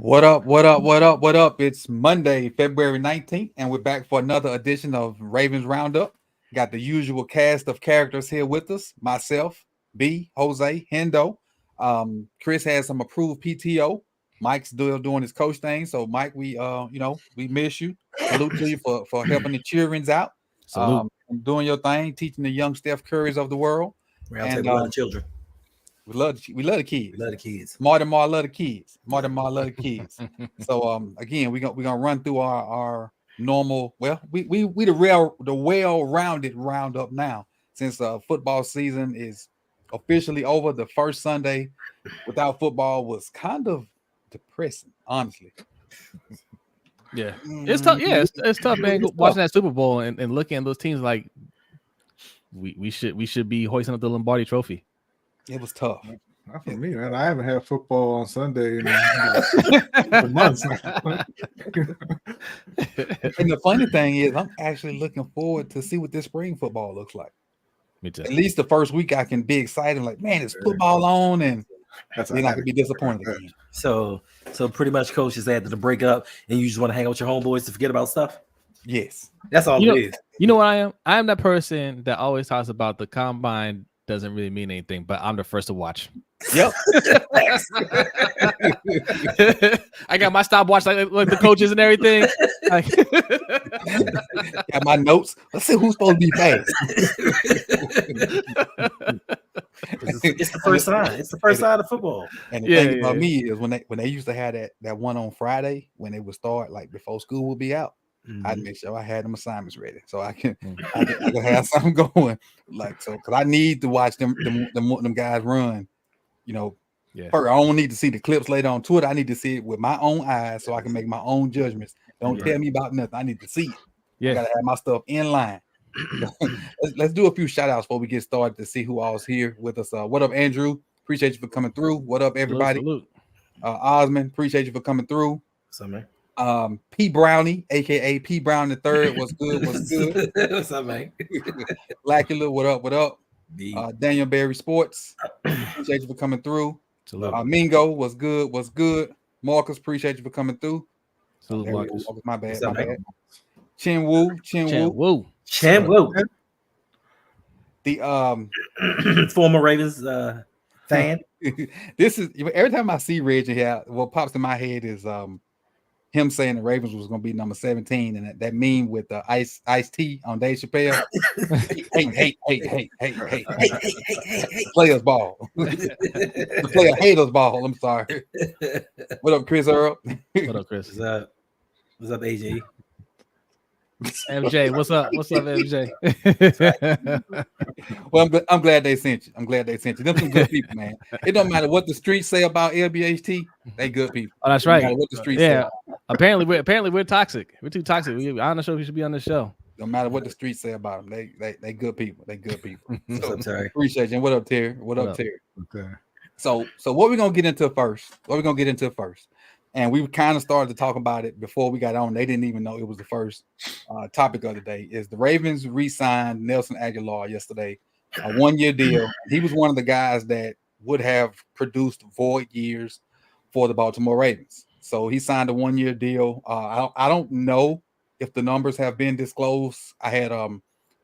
What up? What up? What up? What up? It's Monday, February 19th, and we're back for another edition of Ravens Roundup. Got the usual cast of characters here with us. Myself, B, Jose, Hendo. Chris has some approved PTO. Mike's still doing his coach thing. So, Mike, we miss you. Salute to you for helping the childrens out. Salute. Doing your thing, teaching the young Steph Currys of the world. Round table, love the children. We love the kids. We love the kids. Martin Mar love the kids. Martin Mar love the kids. So again, we're gonna run through our normal. Well, we the well-rounded roundup now since football season is officially over. The first Sunday without football was kind of depressing, honestly. Yeah, it's tough. Yeah, it's tough, man. Watching that Super Bowl and looking at those teams like we should be hoisting up the Lombardi Trophy. It was tough. Not for me, man. I haven't had football on Sunday in months. And the funny thing is, I'm actually looking forward to see what this spring football looks like. Me too. At least the first week, I can be excited, like, man, it's football on, and then I can be disappointed again. So pretty much, coach is after the breakup, and you just want to hang out with your homeboys to forget about stuff. Yes, that's all it is. You know what I am? I am that person that always talks about the combine doesn't really mean anything, but I'm the first to watch. Yep. I got my stopwatch like the coaches and everything. Got my notes. Let's see who's supposed to be fast. It's the first sign. It's the first sign of football. And the thing about me is when they used to have that one on Friday when they would start like before school would be out. I'd make sure I had them assignments ready so I can have something going. Like so, because I need to watch them guys run. First, I don't need to see the clips later on Twitter. I need to see it with my own eyes so I can make my own judgments. Don't tell me about nothing. I need to see it. I gotta have my stuff in line. Let's do a few shout outs before we get started to see who all's here with us. What up, Andrew? Appreciate you for coming through. What up, everybody? Salute. Osmond, appreciate you for coming through. What's up, man? P Brownie, aka P Brown the Third, was good. What's up, man? Blackula, what up? Daniel Berry Sports, appreciate you for coming through. Mingo was good. Marcus, appreciate you for coming through. Salute, Marcus. My bad. Chin Woo. The former Ravens fan. This is every time I see Reggie here, what pops in my head is him saying the Ravens was going to be number 17, and that meme with the Ice-T on Dave Chappelle. Hey. Players ball. The player haters ball. I'm sorry. What up, Chris Earl? What up, Chris? What's up, AJ? MJ, what's up? What's up, MJ? Well, I'm glad they sent you. Them some good people, man. It don't matter what the streets say about LBHT. They good people. Oh, that's right. No matter what the streets say. Apparently we're toxic. We're too toxic. I'm not sure if we should be on the show. No matter what the streets say about them, they good people. They good people. So, I'm sorry. Appreciate you. What up, Terry? What up, Terry? Okay. So what we're gonna get into first? And we kind of started to talk about it before we got on. They didn't even know it was the first topic of the day. Is the Ravens re-signed Nelson Aguilar yesterday, a 1-year deal. He was one of the guys that would have produced void years for the Baltimore Ravens. So he signed a 1-year deal. I don't know if the numbers have been disclosed. I had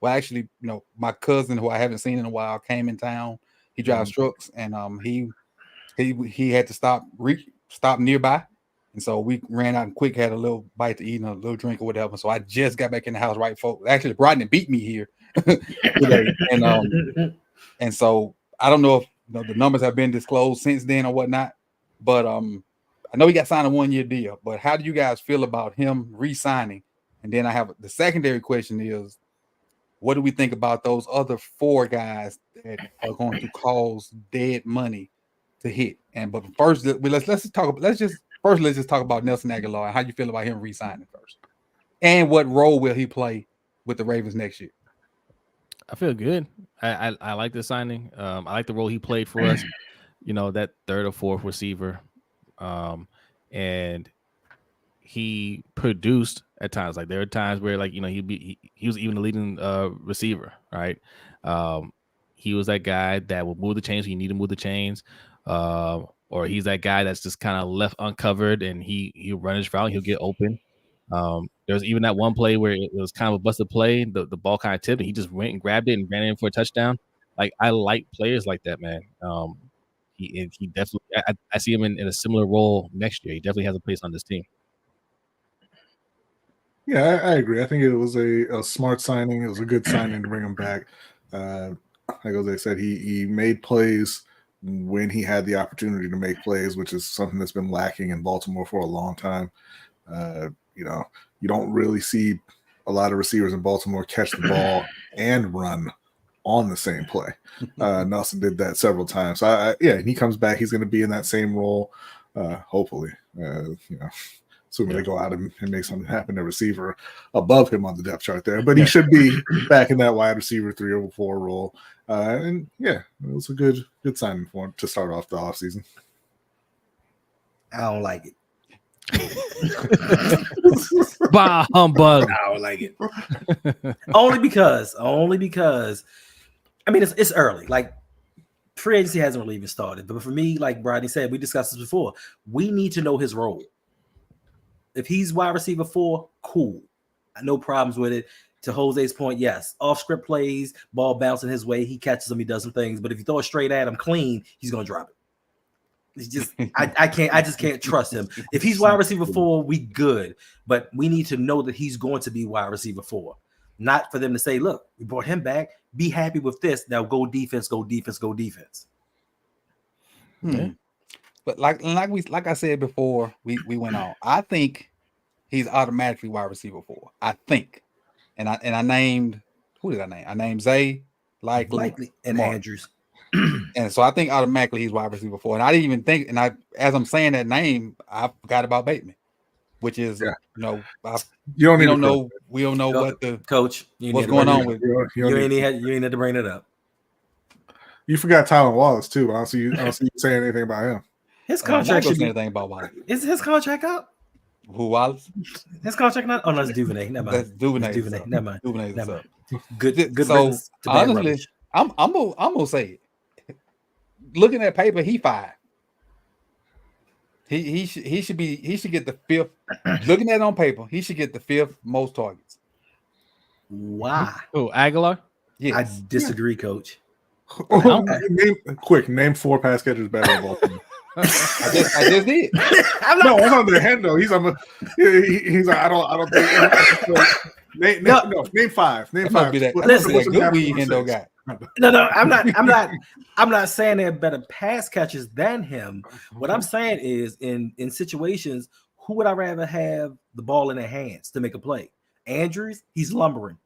my cousin who I haven't seen in a while came in town. He drives trucks, and he had to stop nearby. And so we ran out and quick, had a little bite to eat and a little drink or whatever. So I just got back in the house right before. Actually, Rodney beat me here today. And so I don't know if the numbers have been disclosed since then or whatnot. But I know he got signed a 1-year deal. But how do you guys feel about him re-signing? And then I have the secondary question is, what do we think about those other 4 guys that are going to cause dead money to hit? But first, let's just talk about Nelson Aguilar and how you feel about him re-signing first. And what role will he play with the Ravens next year? I feel good. I like the signing. I like the role he played for us. That third or fourth receiver. And he produced at times. Like there are times where he was even the leading receiver, right? He was that guy that would move the chains when you need to move the chains. Or or he's that guy that's just kind of left uncovered and he'll run his route, he'll get open. There was even that one play where it was kind of a busted play. The ball kind of tipped, and he just went and grabbed it and ran in for a touchdown. Like, I like players like that, man. He definitely. I see him in a similar role next year. He definitely has a place on this team. Yeah, I agree. I think it was a smart signing. It was a good signing to bring him back. Like Jose said, he made plays when he had the opportunity to make plays, which is something that's been lacking in Baltimore for a long time. You don't really see a lot of receivers in Baltimore catch the ball and run on the same play. Nelson did that several times. So and he comes back. He's going to be in that same role, hopefully. Assuming they go out and make something happen, a receiver above him on the depth chart there. But he should be back in that wide receiver 3 or 4 role. And it was a good signing for him to start off the offseason. I don't like it. Bah humbug. I don't like it. Only because I mean it's early. Like, free agency hasn't really even started. But for me, like Rodney said, we discussed this before. We need to know his role. If he's wide receiver 4, cool. No problems with it. To Jose's point, yes. Off script plays, ball bouncing his way, he catches them, he does some things. But if you throw it straight at him clean, he's gonna drop it. It's just I just can't trust him. If he's wide receiver 4, we good. But we need to know that he's going to be wide receiver 4. Not for them to say, look, we brought him back. Be happy with this. Now go defense, go defense, go defense. But like I said before, we went on. I think he's automatically wide receiver 4. I think, and I named, who did I name? I named Zay, likely and Mark. Andrews. And so I think automatically he's wide receiver 4. And I didn't even think, as I'm saying that name, I forgot about Bateman, which is we don't know what the coach what's going on with. You ain't had to bring it up. You forgot Tylen Wallace too. I don't see you saying anything about him. His contract should be anything about Wallace. Is his contract out? Who, Wallace? His contract not? Oh no, it's Duvernay. Never mind. That's Duvernay. Never mind. Duvernay's Never up. Good. So honestly, I'm gonna say it. Looking at paper, he 5. He should get the 5th. Looking at it on paper, he should get the 5th most targets. Why? Oh, Aguilar? Yes. I disagree, Coach. Name 4 pass catchers better than Baltimore. I just did. I'm on the hand though. He's like, I don't think. Name 5. Name 5. Listen, good weed Hendo guy. No, I'm not saying they're better pass catchers than him. What I'm saying is in situations, who would I rather have the ball in their hands to make a play? Andrews, he's lumbering.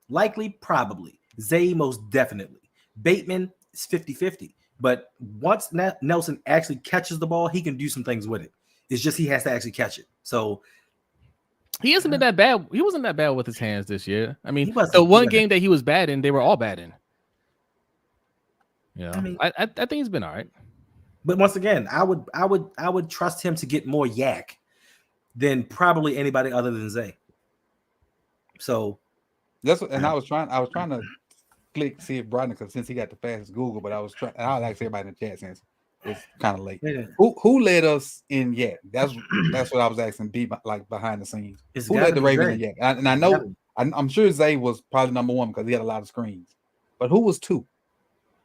Likely, probably. Zay, most definitely. Bateman is 50-50. But once Nelson actually catches the ball, he can do some things with it. It's just he has to actually catch it. So he hasn't been that bad. He wasn't that bad with his hands this year. I mean, the one game that he was bad in, they were all bad in. Yeah, I mean, I think he's been all right. But once again, I would trust him to get more yak than probably anybody other than Zay. So that's what, and I was trying to click see if Brian, because since he got the fastest Google, but I was trying, and I'll ask everybody in the chat since it's kind of late. Yeah. Who led us in yak? That's what I was asking. Like behind the scenes, who led the Ravens in yak? And I know I'm sure Zay was probably number 1 because he had a lot of screens. But who was 2?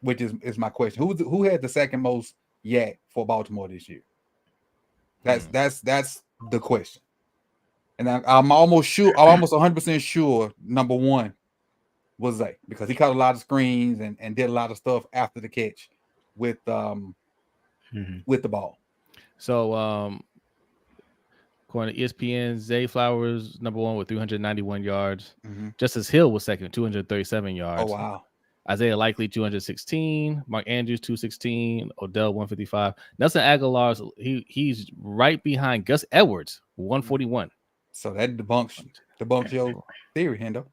Which is my question. Who had the second most yak for Baltimore this year? That's the question. And I'm almost 100% sure number 1 was Zay, because he caught a lot of screens and did a lot of stuff after the catch with the ball. So according to ESPN, Zay Flowers number 1 with 391 yards. Justice Hill was second, 237 yards. Oh wow. Isaiah Likely 216, Mark Andrews 216, Odell 155. Nelson Aguilar's he's right behind Gus Edwards 141. So that debunks your theory, Hendo.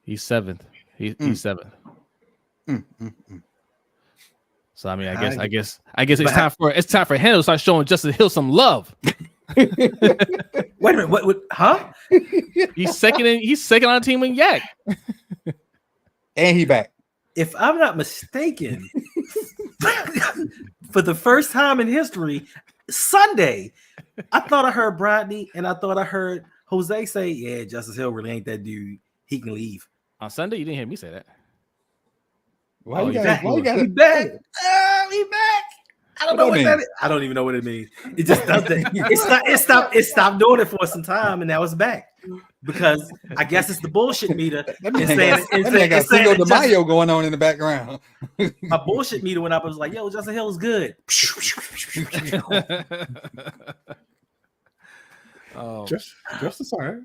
He's 7th. He's 7th. So I mean, I guess it's time for Hendo to start showing Justice Hill some love. Wait a minute, what huh? He's second on the team in yak. And he back. If I'm not mistaken, For the first time in history, Sunday, I thought I heard Bradley and I thought I heard Jose say, "Yeah, Justice Hill really ain't that dude. He can leave." On Sunday, you didn't hear me say that. Why you he got back. He back. I don't know what that is. I don't even know what it means. It just does that. It stopped doing it for some time, and now it's back. Because I guess it's the bullshit meter. That man got Cinco de Mayo going on in the background. My bullshit meter went up. I was like, "Yo, Justin Hill is good." Justice, all right.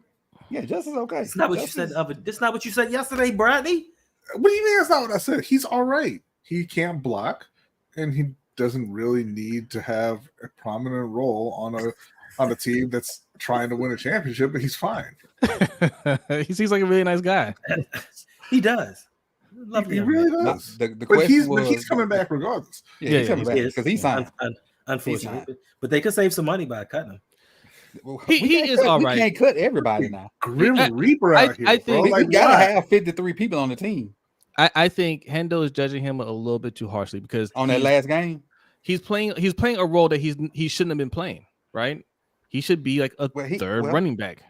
Yeah, Justice okay. It's not what you said. It's not what you said yesterday, Bradley. What do you mean? That's not what I said. He's all right. He can't block, and he doesn't really need to have a prominent role on a team that's trying to win a championship. But he's fine. He seems like a really nice guy. He does. He really does. The question but he's coming back regardless. Yeah, he's coming back because he's signed. Unfortunately, but they could save some money by cutting him. He is all right. We can't cut everybody now. Grim Reaper out here. I think we gotta have 53 people on the team. I think Hendo is judging him a little bit too harshly because on that last game, he's playing a role that he shouldn't have been playing. Right? He should be like a third running back.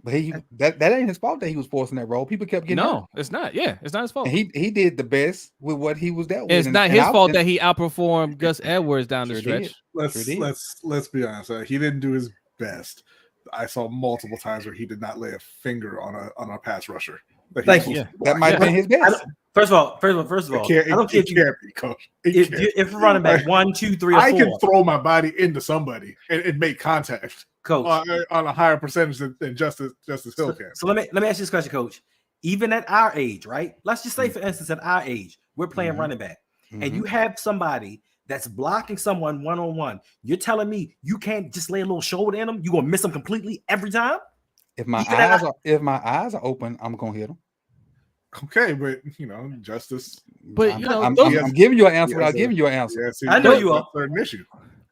But that ain't his fault that he was forcing that role. People kept getting hurt. It's not. Yeah, it's not his fault. And he did the best with what he was dealt with. It's not his fault that he outperformed Gus Edwards down the stretch. Let's be honest. He didn't do his best. I saw multiple times where he did not lay a finger on a pass rusher. Thank you. That might have been his best. First of all, I don't care if you're running back 1, 2, 3, or 4. I can throw my body into somebody and make contact, Coach, on a higher percentage than Justice Hill can. So let me ask you this question, Coach. Even at our age, right? Let's just say, for instance, at our age, we're playing running back, and you have somebody that's blocking someone one-on-one. You're telling me you can't just lay a little shoulder in them? You're gonna miss them completely every time? If my eyes are open, I'm gonna hit them. Okay, but Justice. But I'm giving you an answer without giving you an answer. Yeah, see, I know you are. An issue.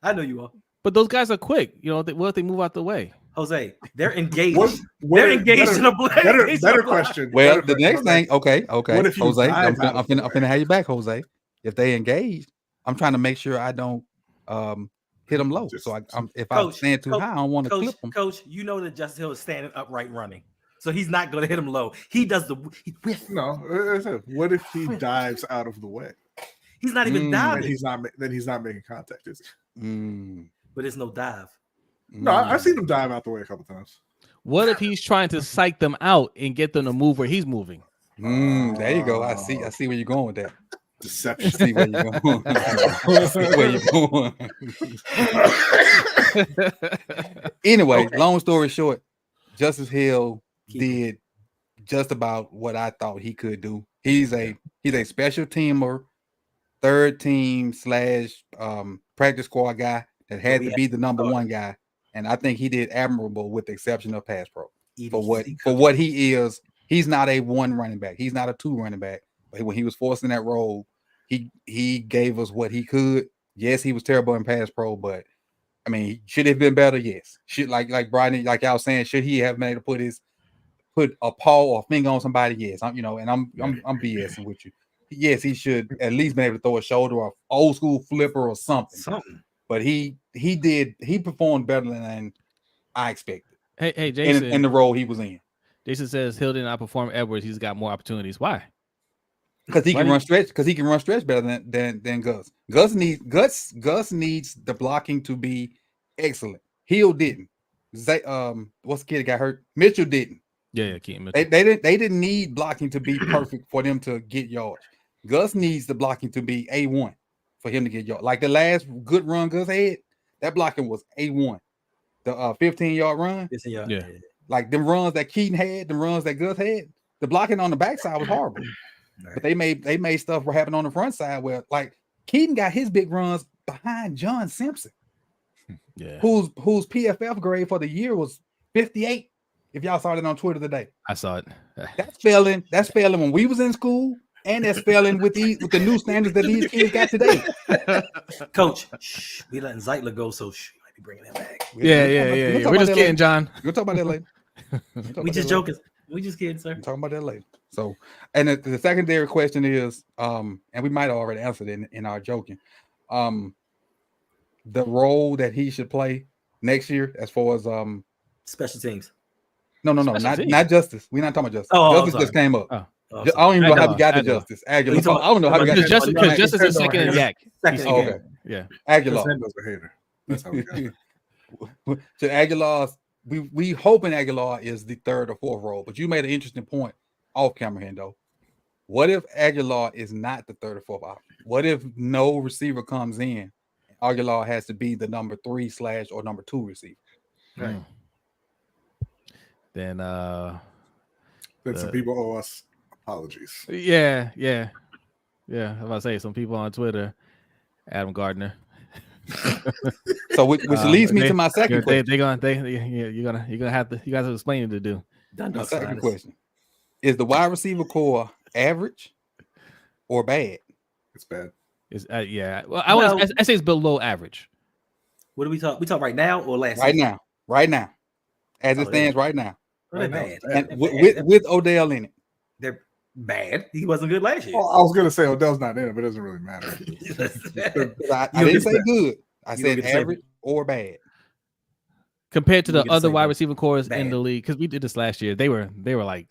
I know you are. But those guys are quick. What if they move out the way? Jose, they're engaged. They're engaged in a blade. Better question. Well, the next thing, okay. What if Jose, I'm finna have you back, Jose. If they engaged, I'm trying to make sure I don't hit them low. So if I stand too high, I don't want to clip them. Coach, you know that Justice Hill is standing upright running. So he's not going to hit him low. He does No, what if he dives out of the way? He's not even diving. Then he's not making contact, is he? But it's no dive. No, I've seen him dive out the way a couple times. What if he's trying to psych them out and get them to move where he's moving? There you go. I see where you're going with that. Deception. I see where you're going. Anyway, long story short, Justice Hill did just about what I thought he could do. He's a special teamer, third team / practice squad guy that had to be the number one guy, and I think he did admirable with the exception of pass pro. For what he is, he's not a one running back. He's not a two running back. But when he was forcing that role, he gave us what he could. Yes, he was terrible in pass pro, but I mean, should he have been better? Yes. Should like Brian, like y'all saying, should he have been able to put a paw or finger on somebody? Yes. I'm BSing with you. Yes, he should at least been able to throw a shoulder or old school flipper or something. But he performed better than I expected. Hey, Jason, in the role he was in. Jason says Hill did not perform Edwards. He's got more opportunities. Why? Because he can run stretch. Because he can run stretch better than Gus. Gus needs the blocking to be excellent. Hill didn't. What's the kid that got hurt? Mitchell didn't. Yeah, Keaton Mitchell. They didn't need blocking to be perfect for them to get yards. Gus needs the blocking to be A1 for him to get yards. Like the last good run Gus had, that blocking was A1. The 15-yard run. Yeah. Like them runs that Keaton had, them runs that Gus had, the blocking on the backside was horrible. Right. But they made stuff happen on the front side where like Keaton got his big runs behind John Simpson, whose PFF grade for the year was 58. If y'all saw it on Twitter today, I saw it. That's failing when we was in school, and that's failing with the new standards that these kids got today. Coach, we letting Zeitler go, so you might be bringing him back. Yeah. We're just kidding, John. We'll talk about that later. We just joking. We just kidding, sir. I'm talking about that later. So, and the secondary question is, and we might have already answered it in our joking, the role that he should play next year as far as special teams. No, not Justice. We're not talking about Justice. Oh, Justice just came up. Oh, I don't even know how we got to Aguilar. Justice. Aguilar. I don't know how we got to Justice. Because Justice is second in Yak. Okay. Yeah. Aguilar. Nintendo's a hater. That's how we got it. So Aguilar, we hoping Aguilar is the third or fourth role, but you made an interesting point off camera, Hendo. What if Aguilar is not the third or fourth option? What if no receiver comes in? Aguilar has to be the number 3 / or number 2 receiver. Right. Then some people owe us apologies. Yeah. I'm about to say some people on Twitter, Adam Gardner. So which leads me to my second question. You're gonna have to explain it to do. My second question: is the wide receiver core average or bad? It's bad. It's yeah. Well, I say it's below average. What do we talk? We talk right now or last? Right now, as it stands right now. They're bad. And with Odell in it. They're bad. He wasn't good last year. Well, I was going to say Odell's not in it, but it doesn't really matter. I didn't say good. I said average or bad. Compared to the other wide receiver cores in the league, because we did this last year, they were like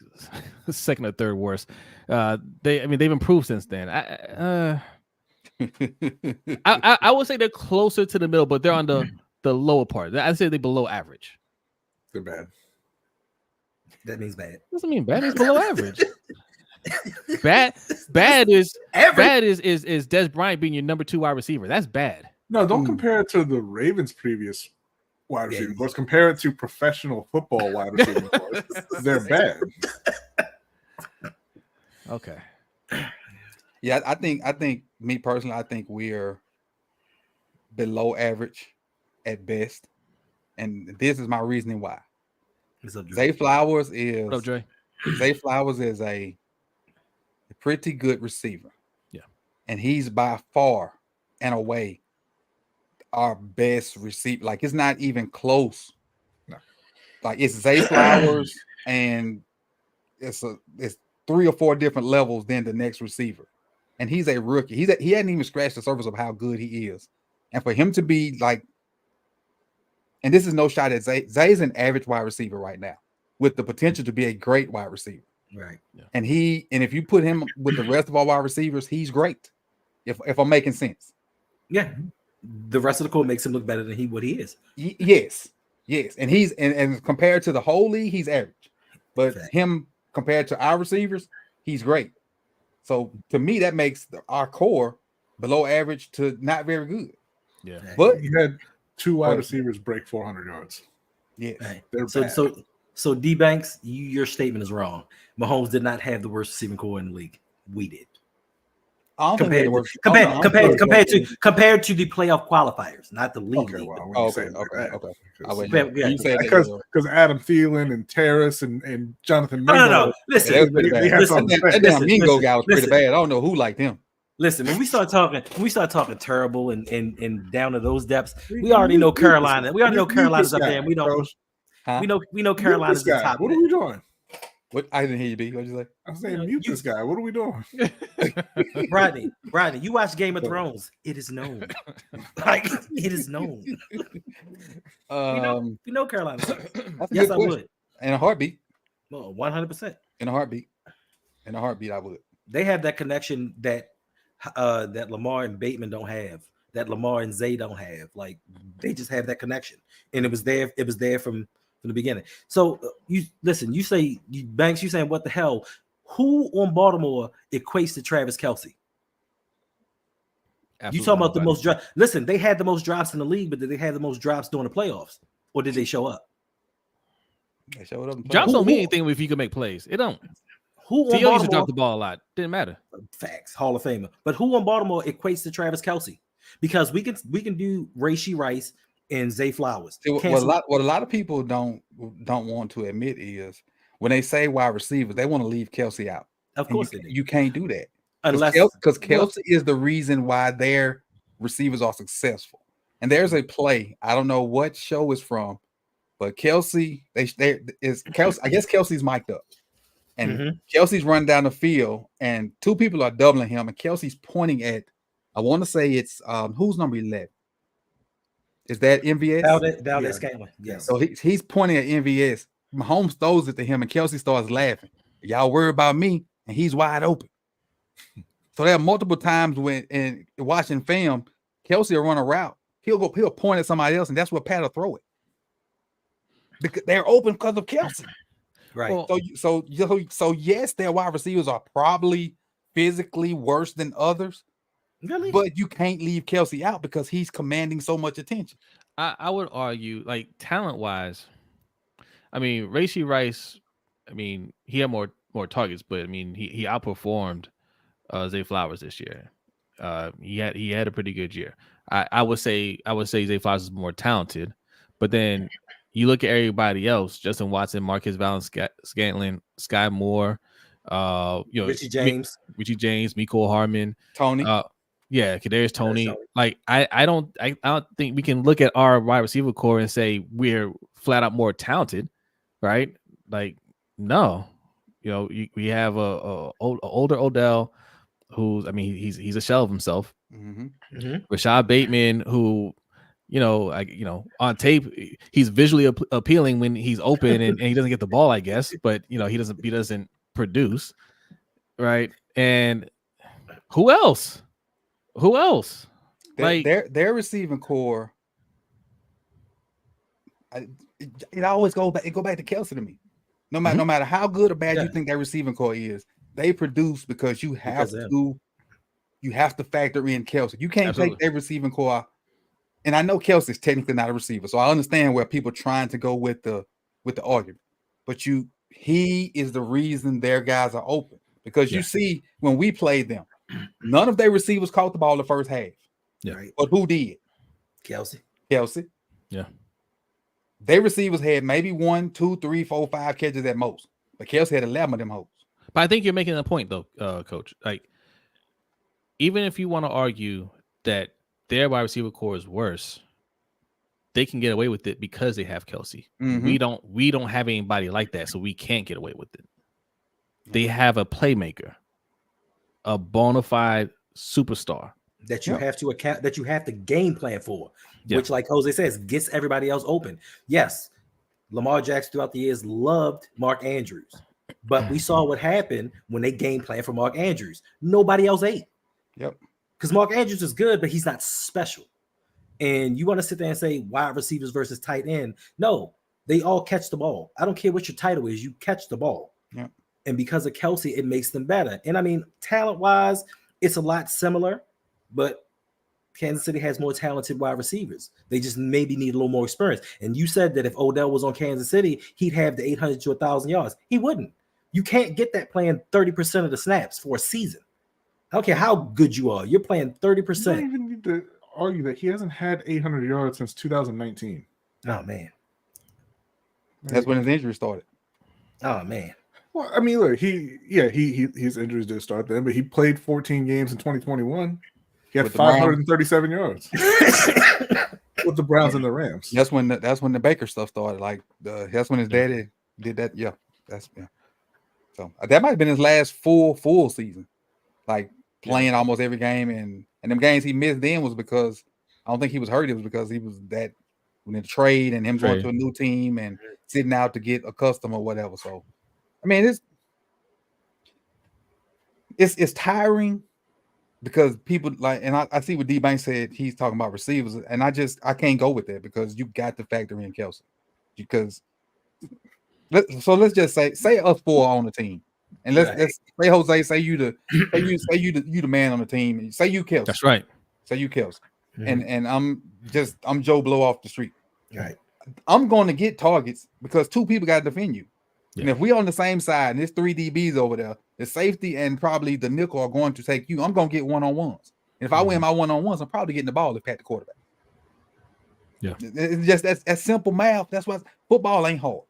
second or third worst. They've improved since then. I would say they're closer to the middle, but they're on the lower part. I'd say they're below average. They're bad. That means bad. Doesn't mean bad. It's below average. Bad is average. Bad is Des Bryant being your number 2 wide receiver. That's bad. No, don't compare it to the Ravens' previous wide receiver course. Compare it to professional football wide receiver course. They're bad. Okay. Yeah, I think me personally, I think we're below average at best, and this is my reasoning why. Zay Flowers is what up, Dre? Zay Flowers is a pretty good receiver. Yeah, and he's by far and away our best receiver. Like, it's not even close. No. Like, it's Zay Flowers, and it's 3 or 4 different levels than the next receiver. And he's a rookie. He hadn't even scratched the surface of how good he is. And for him to be like, and this is no shot at Zay. Zay's an average wide receiver right now, with the potential to be a great wide receiver. Right. Yeah. And if you put him with the rest of our wide receivers, he's great. If I'm making sense. Yeah. The rest of the core makes him look better than what he is. Yes. And he's and compared to the whole league, he's average. But him compared to our receivers, he's great. So to me, that makes our core below average to not very good. Yeah. But you had 2 wide receivers break 400 yards. Yes. Right. They're bad. So D Banks, your statement is wrong. Mahomes did not have the worst receiving core in the league. We did. Compared to the playoff qualifiers, not the league. Okay, well, okay. Because Adam Thielen and Terrace and Jonathan Mingo. No. Listen, that damn Mingo guy was pretty bad. I don't know who liked him. Listen, when we start talking terrible and down to those depths, we already know Carolina. We already know Carolina's up there, and we don't. We know Carolina's the top. What are we doing? What? I didn't hear you, B. What'd you say? I'm saying mute this guy. What are we doing? Rodney, you watch Game of Thrones. It is known. It is known. We know Carolina. Yes, I would. In a heartbeat. Well, 100%. In a heartbeat, I would. They have that connection that Lamar and Bateman don't have. That Lamar and Zay don't have. Like, they just have that connection, and it was there. It was there from the beginning. So you listen. You say Banks. You saying what the hell? Who on Baltimore equates to Travis Kelce? You talking about the most drops? Listen, they had the most drops in the league, but did they have the most drops during the playoffs, or did they show up? They showed up. Drops don't mean anything if you can make plays. It don't. Who on T.O. used to drop the ball a lot. Didn't matter. Facts. Hall of Famer. But who on Baltimore equates to Travis Kelce? Because we can do Rashee Rice and Zay Flowers. What a lot of people don't want to admit is when they say wide receivers, they want to leave Kelce out. Of course, you can't do that unless because Kelce is the reason why their receivers are successful. And there's a play, I don't know what show it's from, but Kelce, Kelce. I guess Kelce's mic'd up, And Kelsey's running down the field, and two people are doubling him, and Kelsey's pointing at, I want to say it's who's number 11? Is that MVS? Valdez Scantling. Yes. So he's pointing at MVS. Mahomes throws it to him, and Kelsey starts laughing. Y'all worry about me, and he's wide open. So there are multiple times when in watching film, Kelsey will run a route. He'll point at somebody else, and that's what Pat will throw it. Because they're open because of Kelsey. Right. Well, so yes, their wide receivers are probably physically worse than others. Really? But you can't leave Kelsey out because he's commanding so much attention. I would argue, like, talent-wise, I mean, Rashee Rice, I mean, he had more targets, but I mean, he outperformed Zay Flowers this year. He had a pretty good year. I would say Zay Flowers is more talented, but then you look at everybody else: Justin Watson, Marquez Valdes-Scantling, Sky Moore, Richie James, Mecole Hardman, Tony. Kadarius Toney. Like I don't think we can look at our wide receiver core and say we're flat out more talented, right? Like, no, we have a older Odell, who's, I mean, he's a shell of himself. Rashad Bateman, who, on tape, he's visually appealing when he's open and he doesn't get the ball, I guess, but he doesn't produce, right? And who else? Like Their receiving core, it always go back to Kelsey to me. No matter how good or bad you think their receiving core is, they produce because you have to factor in Kelsey. You can't take their receiving core. And I know Kelsey's technically not a receiver, so I understand where people trying to go with the argument. But he is the reason their guys are open, because you see when we played them, none of their receivers caught the ball the first half. Yeah. Right. But who did? Kelsey. Yeah. Their receivers had maybe 1, 2, 3, 4, 5 catches at most. But Kelsey had 11 of them hoes. But I think you're making a point, though, Coach. Like, even if you want to argue that their wide receiver core is worse, they can get away with it because they have Kelsey. We don't have anybody like that, so we can't get away with it. They have a playmaker, a bona fide superstar that you have to account, that you have to game plan for, which, like Jose says, gets everybody else open. Yes, Lamar Jackson throughout the years loved Mark Andrews, but we saw what happened when they game plan for Mark Andrews. Nobody else ate. Yep. Because Mark Andrews is good, but he's not special. And you want to sit there and say wide receivers versus tight end? No, they all catch the ball. I don't care what your title is, you catch the ball. Yep. And because of Kelsey, it makes them better. And I mean, talent-wise, it's a lot similar, but Kansas City has more talented wide receivers. They just maybe need a little more experience. And you said that if Odell was on Kansas City, he'd have the 800 to 1,000 yards. He wouldn't. You can't get that playing 30% of the snaps for a season. I don't care how good you are. You're playing 30%. You don't even need to argue that he hasn't had 800 yards since 2019. Oh, man. That's when his injury started. Oh, man. Well, I mean, look, his injuries did start then, but he played 14 games in 2021. He had 537 yards with the Browns and the Rams. That's when the Baker stuff started. Like that's when his daddy did that. Yeah, So that might have been his last full season, like playing almost every game, and them games he missed then was because I don't think he was hurt. It was because he was that when the trade and him going to a new team and sitting out to get accustomed or whatever. So, I mean, it's tiring. Because people like, and I see what D-Bank said, he's talking about receivers, and I can't go with that because you got to factor in Kelsey. Because let's just say us four on the team, and let's say Jose, say you the man on the team, and say you Kelsey. That's right. Say you Kelsey, and I'm Joe Blow off the street. Right. I'm going to get targets because two people got to defend you. Yeah. And if we on the same side and there's 3 DBs over there, the safety and probably the nickel are going to take you. I'm going to get one-on-ones. And if I win my one-on-ones, I'm probably getting the ball to pat the quarterback. Yeah. It's just that's simple math. That's why football ain't hard.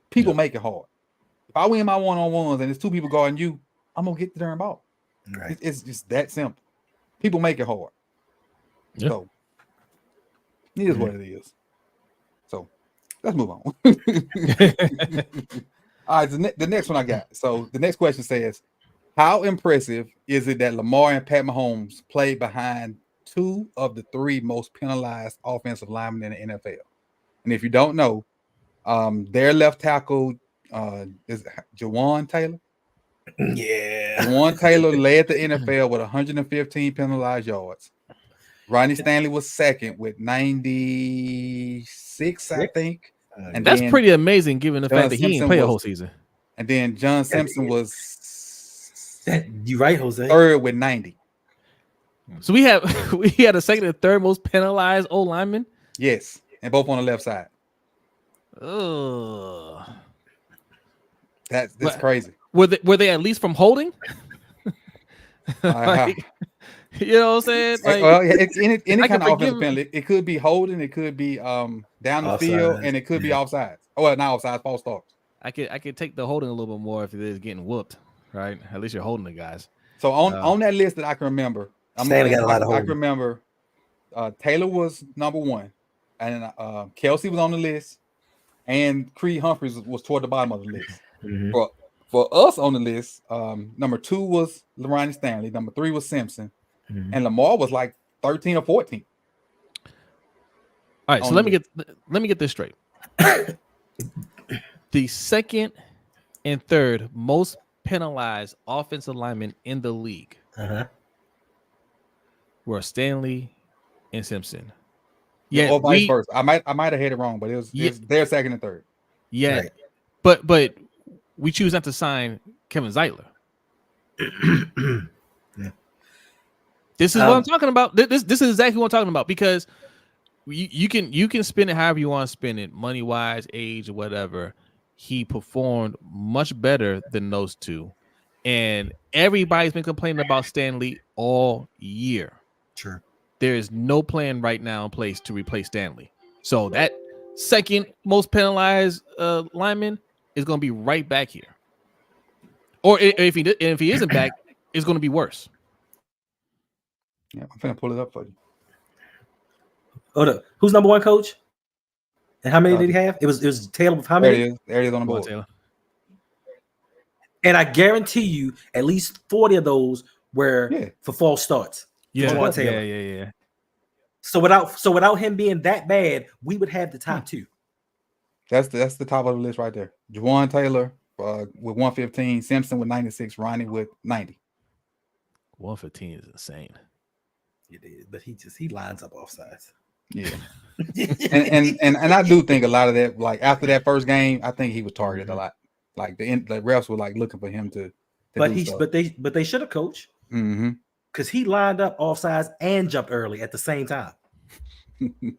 People make it hard. If I win my one-on-ones and there's 2 people guarding you, I'm going to get the darn ball. Right. It's just that simple. People make it hard. Yeah. So it is what it is. So let's move on. All right, the next one I got. So the next question says, how impressive is it that Lamar and Pat Mahomes played behind two of the three most penalized offensive linemen in the NFL? And if you don't know, their left tackle is Jawan Taylor. Yeah. Jawan Taylor led the NFL with 115 penalized yards. Ronnie Stanley was second with 96, I think. And That's then pretty amazing given the John fact that he didn't Simpson play a was- whole season. And then John Simpson was You right, Jose? third with 90. So we had a second and third most penalized O lineman. Yes, and both on the left side. Ugh. That's But- crazy. Were they at least from holding? Like, you know what I'm saying? Like, Well, any I kind can of offensive forgive- penalty. It could be holding, it could be down the Offsides. field, and it could be offsides. Oh, well, not offsides, false starts. I could take the holding a little bit more if it is getting whooped, right? At least you're holding the guys. So on that list that I can remember, Stanley got a lot of I can holding. remember Taylor was number one, and Kelsey was on the list, and Creed Humphreys was toward the bottom of the list. Mhm. For us on the list, number 2 was Ronnie Stanley, number 3 was Simpson, and Lamar was like 13 or 14. All right, so On let the me get this straight. The second and third most penalized offensive linemen in the league Uh-huh. were Stanley and Simpson. Yeah, Yeah, or vice versa. I might have had it wrong, but it was Yeah. their second and third. yeah, Right. but we choose not to sign Kevin Zeitler. Yeah. This is what I'm talking about. This is exactly what I'm talking about, because you can spin it however you want to spin it, money wise, age, or whatever. He performed much better than those two, and everybody's been complaining about Stanley all year. Sure. There is no plan right now in place to replace Stanley. So that second most penalized lineman is going to be right back here, or if he isn't back, it's going to be worse. Yeah, I'm finna pull it up for you. Hold up. Who's number one, coach? And how many did he have? It was Taylor with how There many? it is. There it is on the Come on, board. Taylor. And I guarantee you, at least 40 of those were for false starts. Jawan Taylor. Yeah. So without him being that bad, we would have the top two. That's the top of the list right there. Jawan Taylor with 115, Simpson with 96, Ronnie with 90. 115 is insane. It is, but he lines up off sides. Yeah. and I do think a lot of that, like after that first game, I think he was targeted a lot. Like the refs were like looking for him to but they should have coached because he lined up off sides and jumped early at the same time.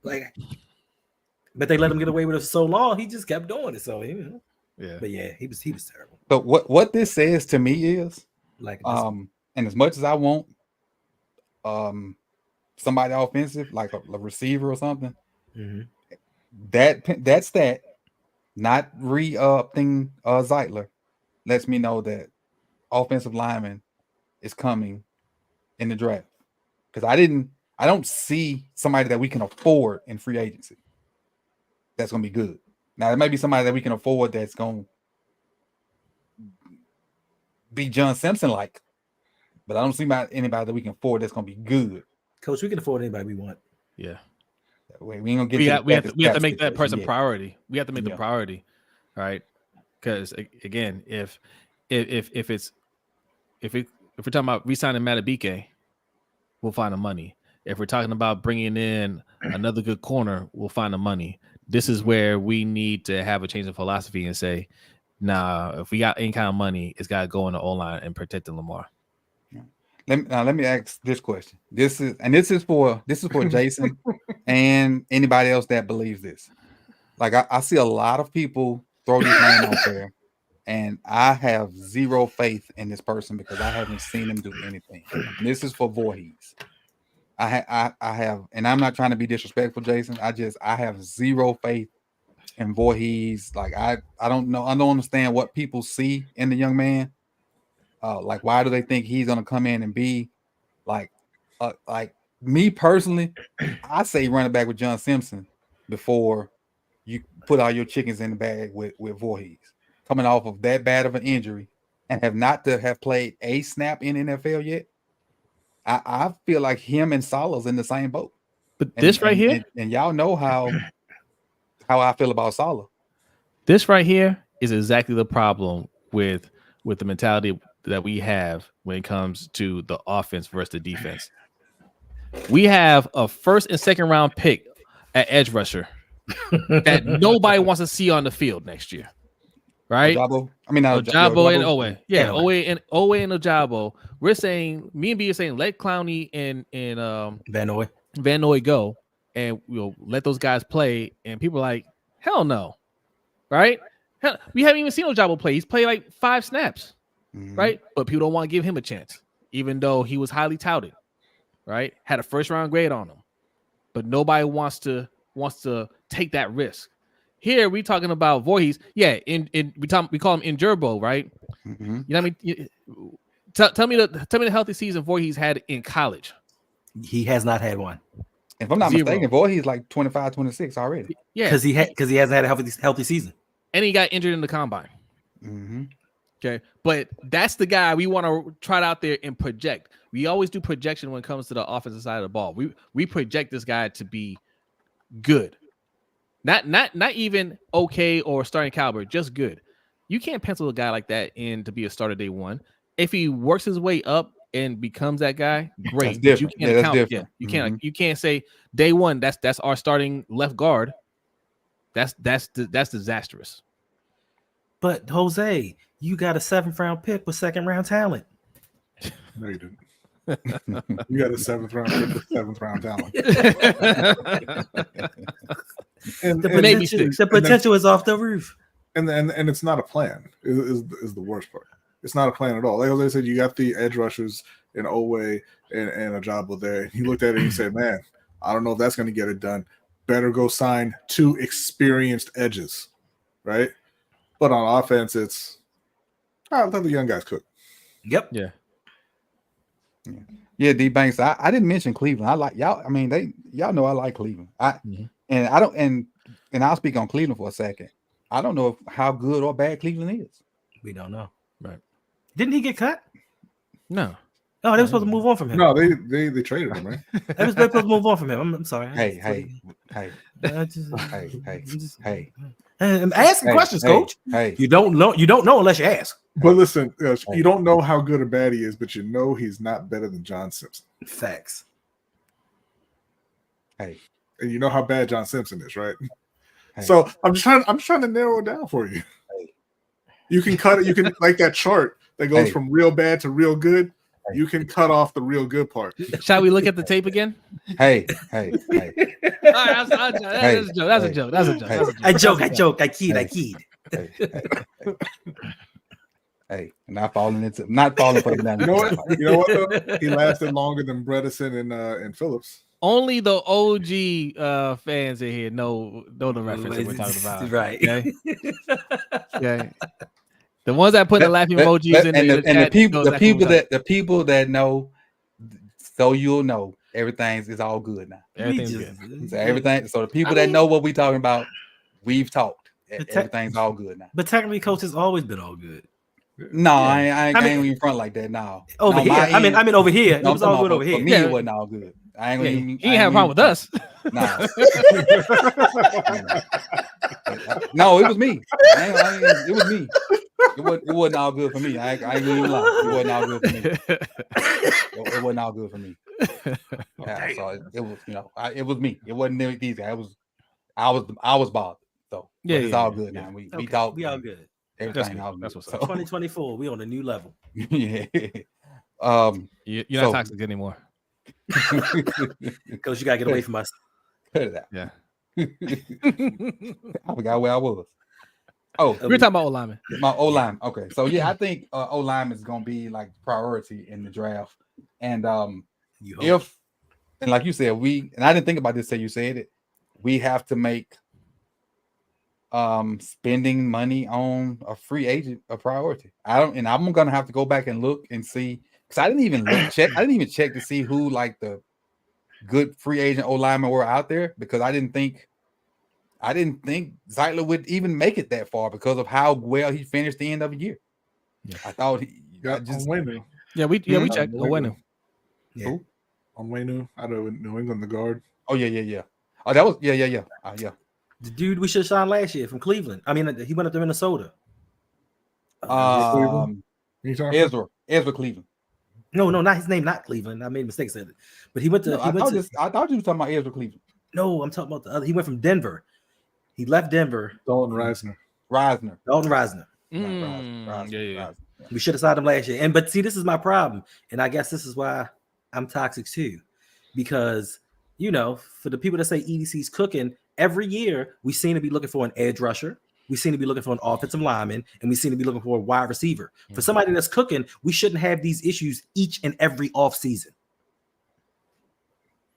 But they let him get away with it for so long, he just kept doing it. So Yeah. But yeah, he was terrible. So what this says to me is Like and as much as I want somebody offensive, like a receiver or something, that stat, not re-upping Zeitler, lets me know that offensive lineman is coming in the draft. Because I don't see somebody that we can afford in free agency that's gonna be good. Now there may be somebody that we can afford that's gonna be John Simpson like, but I don't see anybody that we can afford that's gonna be good. Coach, we can afford anybody we want. Yeah. We ain't gonna get. We have to make that person priority. We have to make the priority, right? Because again, if we're talking about re-signing Matabike, we'll find the money. If we're talking about bringing in another good corner, we'll find the money. This is where we need to have a change of philosophy and say, nah, if we got any kind of money, it's got to go in the O-line and protecting Lamar. Let me ask this question. This is for Jason and anybody else that believes this. Like I see a lot of people throw this name out there, and I have zero faith in this person because I haven't seen him do anything. And this is for Voorhees. I have, and I'm not trying to be disrespectful, Jason. I have zero faith in Voorhees. Like I don't know. I don't understand what people see in the young man. Like why do they think he's gonna come in and be like me personally? I say run it back with John Simpson before you put all your chickens in the bag with Voorhees. coming off of that bad of an injury and have played a snap in NFL yet, I feel like him and Salah's in the same boat. But this right here, and y'all know how I feel about Salah. This right here is exactly the problem with the mentality that we have when it comes to the offense versus the defense. We have a first and second round pick at edge rusher that nobody wants to see on the field next year. Right? Ojabo and Owe. Yeah, Owe and Ojabo. We're saying, me and B are saying, let Clowney and Van Noy go, and we'll let those guys play. And people are like, hell no. Right? Hell, we haven't even seen Ojabo play. He's played like 5 snaps. Right? But people don't want to give him a chance, even though he was highly touted. Right? Had a first round grade on him. But nobody wants to take that risk. Here we talking about Voorhees. Yeah, we call him Injurbo, right? Mm-hmm. You know what I mean? Tell me the healthy season Voorhees had in college. He has not had one. If I'm not mistaken, Voorhees like 25, 26 already. Yeah, because he hasn't had a healthy season, and he got injured in the combine. Mm-hmm. Okay, but that's the guy we want to try out there and project. We always do projection when it comes to the offensive side of the ball. We project this guy to be good. Not even okay or starting caliber, just good. You can't pencil a guy like that in to be a starter day one. If he works his way up and becomes that guy, great. That's you can't that's count. different. Yeah, you can't say day one. That's our starting left guard. That's disastrous. But Jose, you got a 7th round pick with 2nd round talent. No, you didn't. You got a 7th round pick with 7th round talent. The potential is off the roof. And it's not a plan. Is the worst part. It's not a plan at all. Like I said, you got the edge rushers in Owe and Ojabo there. He looked at it and he said, "Man, I don't know if that's going to get it done. Better go sign 2 experienced edges, right?" But on offense, it's let the young guys cook. Yep. Yeah, D Banks. I didn't mention Cleveland. I like y'all. I mean, y'all know I like Cleveland. And I don't and I'll speak on Cleveland for a second. I don't know how good or bad Cleveland is. We don't know. Right. Didn't he get cut? No. Oh, they were supposed to move on from him. No, they traded him, right? They were supposed to move on from him. I'm sorry. Hey. I'm asking questions, Coach. Hey. You don't know unless you ask. But listen, you don't know how good or bad he is, but you know he's not better than John Simpson. Facts. Hey. And you know how bad John Simpson is, right? Hey. So I'm trying to narrow it down for you. Hey. You can cut it. You can like that chart that goes from real bad to real good. You can cut off the real good part. Shall we look at the tape again? Hey. All right, that's a joke. That's a joke. I joke. I keyed. Hey, not falling for the down. You know what? Though? He lasted longer than Bredesen and Phillips. Only the OG fans in here know the reference that we're talking about. Right. Okay. The ones that put the laughing emojis in the people that know, so you'll know everything's all good now. Everything's good. So everything. So the people that know what we're talking about, we've talked. Everything's all good now. But technically, Coach has always been all good. No, I ain't even front like that. No. Over here. I mean over here. It was all good over here. For me, it wasn't all good. I ain't gonna even. He ain't have a problem with us. Nah. No, it was me. It was me. It wasn't all good for me. I ain't even lie. It wasn't all good for me. It wasn't all good for me. Yeah, so it was, it was me. It wasn't these guys. I was bothered. So it's all good now. We talk. We all good. Everything that's what's up. 2024. We on a new level. Yeah. You're not toxic anymore. Coach, you gotta get away from us. Cut it out. Yeah. I forgot where I was. Oh, we're talking about O-lineman. My O-line. Okay. So yeah, I think O-lineman is gonna be like priority in the draft. And like you said, I didn't think about this till you said it, we have to make spending money on a free agent a priority. I'm gonna have to go back and look and see, because I didn't even check to see who like the good free agent O-linemen were out there, because I didn't think I didn't think Zeitler would even make it that far because of how well he finished the end of the year. Yeah. I thought he got Onwenu. Yeah, we checked. Onwenu. Yeah. Who? Onwenu out of New England, the guard. Oh yeah. Oh, that was yeah. The dude we should have signed last year from Cleveland. I mean, he went up to Minnesota. Ezra Cleveland. No, not his name, not Cleveland. I made mistakes at it. But he went to. No, I thought you were talking about Ezra Cleveland. No, I'm talking about the other. He went from Denver. He left Denver. Dalton Reisner. Dalton Reisner. Yeah. We should have signed him last year. But see, this is my problem, and I guess this is why I'm toxic too, because for the people that say EDC's cooking, every year we seem to be looking for an edge rusher. We seem to be looking for an offensive lineman, and we seem to be looking for a wide receiver. For somebody that's cooking, we shouldn't have these issues each and every offseason.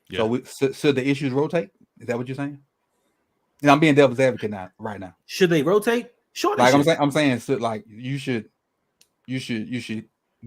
Yeah. So should the issues rotate? Is that what you're saying? And I'm being devil's advocate right now. Should they rotate? Sure. Like I'm saying, so like you should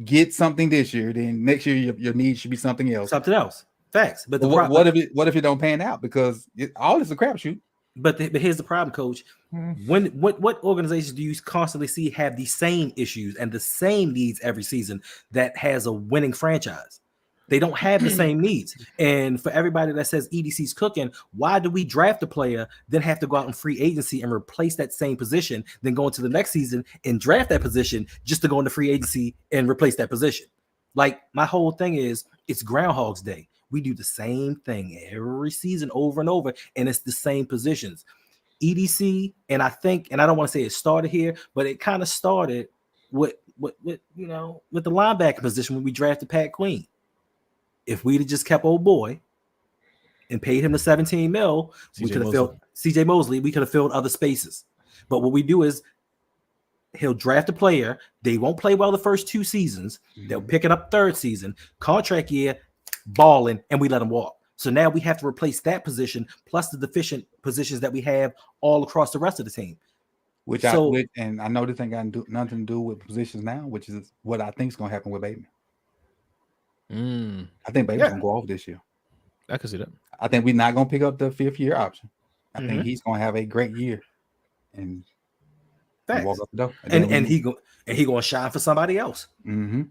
get something this year. Then next year your need should be something else. Something else. Facts. But what if it don't pan out? Because all is a crapshoot. But here's the problem, Coach. What organizations do you constantly see have the same issues and the same needs every season that has a winning franchise? They don't have the same needs. And for everybody that says EDC's cooking, why do we draft a player, then have to go out in free agency and replace that same position, then go into the next season and draft that position just to go into free agency and replace that position? Like, my whole thing is, it's Groundhog's Day. We do the same thing every season over and over, and it's the same positions. EDC, and I don't want to say it started here, but it kind of started with the linebacker position when we drafted Pat Queen. If we'd have just kept old boy and paid him the $17 million, we could have filled CJ Mosley. We could have filled other spaces. But what we do is he'll draft a player. They won't play well the first 2 seasons. They'll pick it up third season, contract year, balling, and we let them walk. So now we have to replace that position plus the deficient positions that we have all across the rest of the team. And I know this ain't got nothing to do with positions now, which is what I think is going to happen with Bateman. I think Bateman's going to go off this year. I can see that. I think we're not going to pick up the 5th-year option. I think he's going to have a great year and walk up the door. And he going to shine for somebody else. Mm-hmm.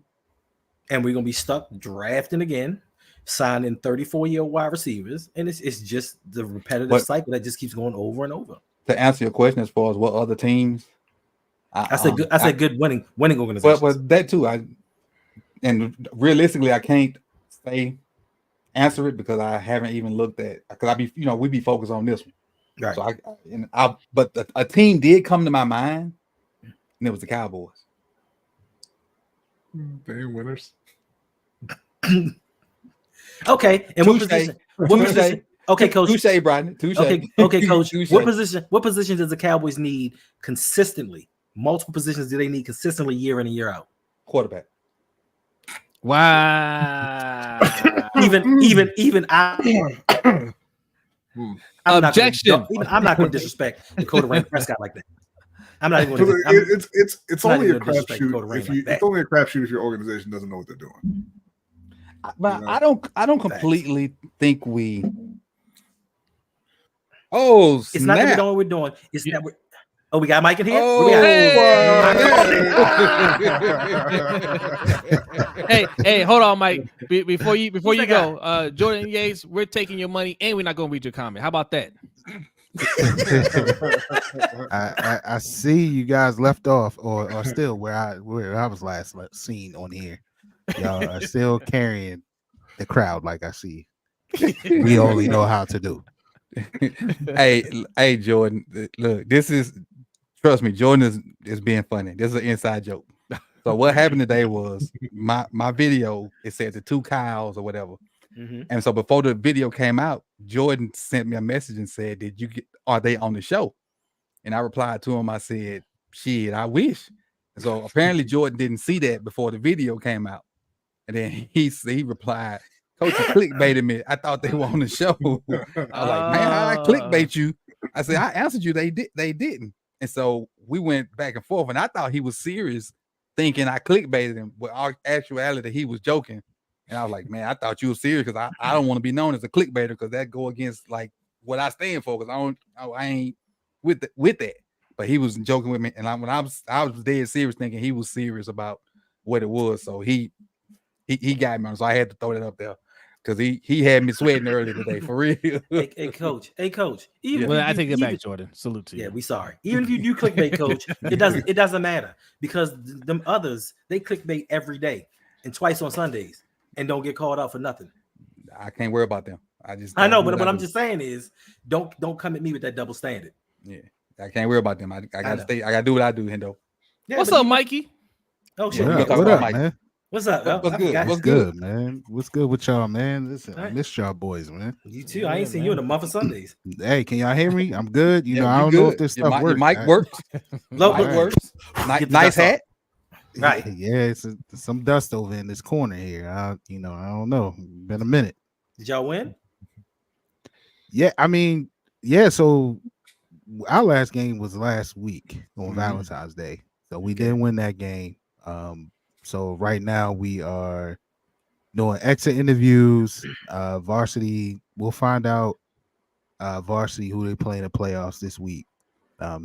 And we're going to be stuck drafting again, signing 34-year-old wide receivers, and it's just the repetitive cycle that just keeps going over and over. To answer your question, as far as what other teams, I said good winning organizations. Well, that too. And realistically, I can't answer it because I haven't even looked at. Because we be focused on this one, right? So but a team did come to my mind, and it was the Cowboys. They're winners. Okay, and what position? Okay, Coach. Touche, Brian. Touche. Okay, Coach. What position does the Cowboys need consistently? Multiple positions do they need consistently year in and year out? Quarterback. Wow. even I. Objection. I'm not going to disrespect Dakota Rain Prescott like that. I'm not even going to. It's only a crapshoot. It's only a crapshoot if your organization doesn't know what they're doing. But I don't completely think we. Oh, it's not that we don't know what we're doing. It's that we're. Oh, we got Mike in here. Hey, hold on, Mike. Before you go, Jordan Yates, we're taking your money and we're not going to read your comment. How about that? I see you guys left off or still where I was last seen on here. Y'all are still carrying the crowd like I see. We only know how to do. Hey, Jordan. Look, trust me, Jordan is being funny. This is an inside joke. So what happened today was my video. It said the 2 Kyles or whatever. Mm-hmm. And so before the video came out, Jordan sent me a message and said, are they on the show? And I replied to him. I said, shit, I wish. And so apparently Jordan didn't see that before the video came out. And then he replied, Coach, you clickbaited me. I thought they were on the show. I was like, man, how'd I clickbait you? I said, I answered you. They didn't. And so we went back and forth. And I thought he was serious, thinking I clickbaited him. But in actuality, he was joking. And I was like, man, I thought you were serious because I don't want to be known as a clickbaiter because that go against like what I stand for because I ain't with that. But he was joking with me, and I was dead serious, thinking he was serious about what it was. So he got me, so I had to throw that up there because he had me sweating earlier today for real. Hey, coach. Even Well, if I you take it back, even, Jordan. Salute to you. yeah, we sorry. Even if you do clickbait, coach, it doesn't matter because them others they clickbait every day and twice on Sundays and don't get called out for nothing. I can't worry about them. I know, but what I'm just saying is don't come at me with that double standard. Yeah, I can't worry about them. I gotta stay. I gotta do what I do, Hendo. Yeah, What's up, Mikey? Oh shit! Yeah, What up, man? What's up? What's good? What's good, man? What's good with y'all, man? Listen, I missed y'all boys, man. You too. I ain't seen you in a month of Sundays. Hey, can y'all hear me? I'm good. You know, I you don't good. know if this stuff works. Your mic works. Mic works. Nice hat. Right. Yeah, it's some dust over in this corner here. I don't know. Been a minute. Did y'all win? Yeah, I mean, yeah. So our last game was last week on Valentine's Day. So we didn't win that game. So right now we are doing exit interviews. Varsity, we'll find out varsity who they play in the playoffs this week.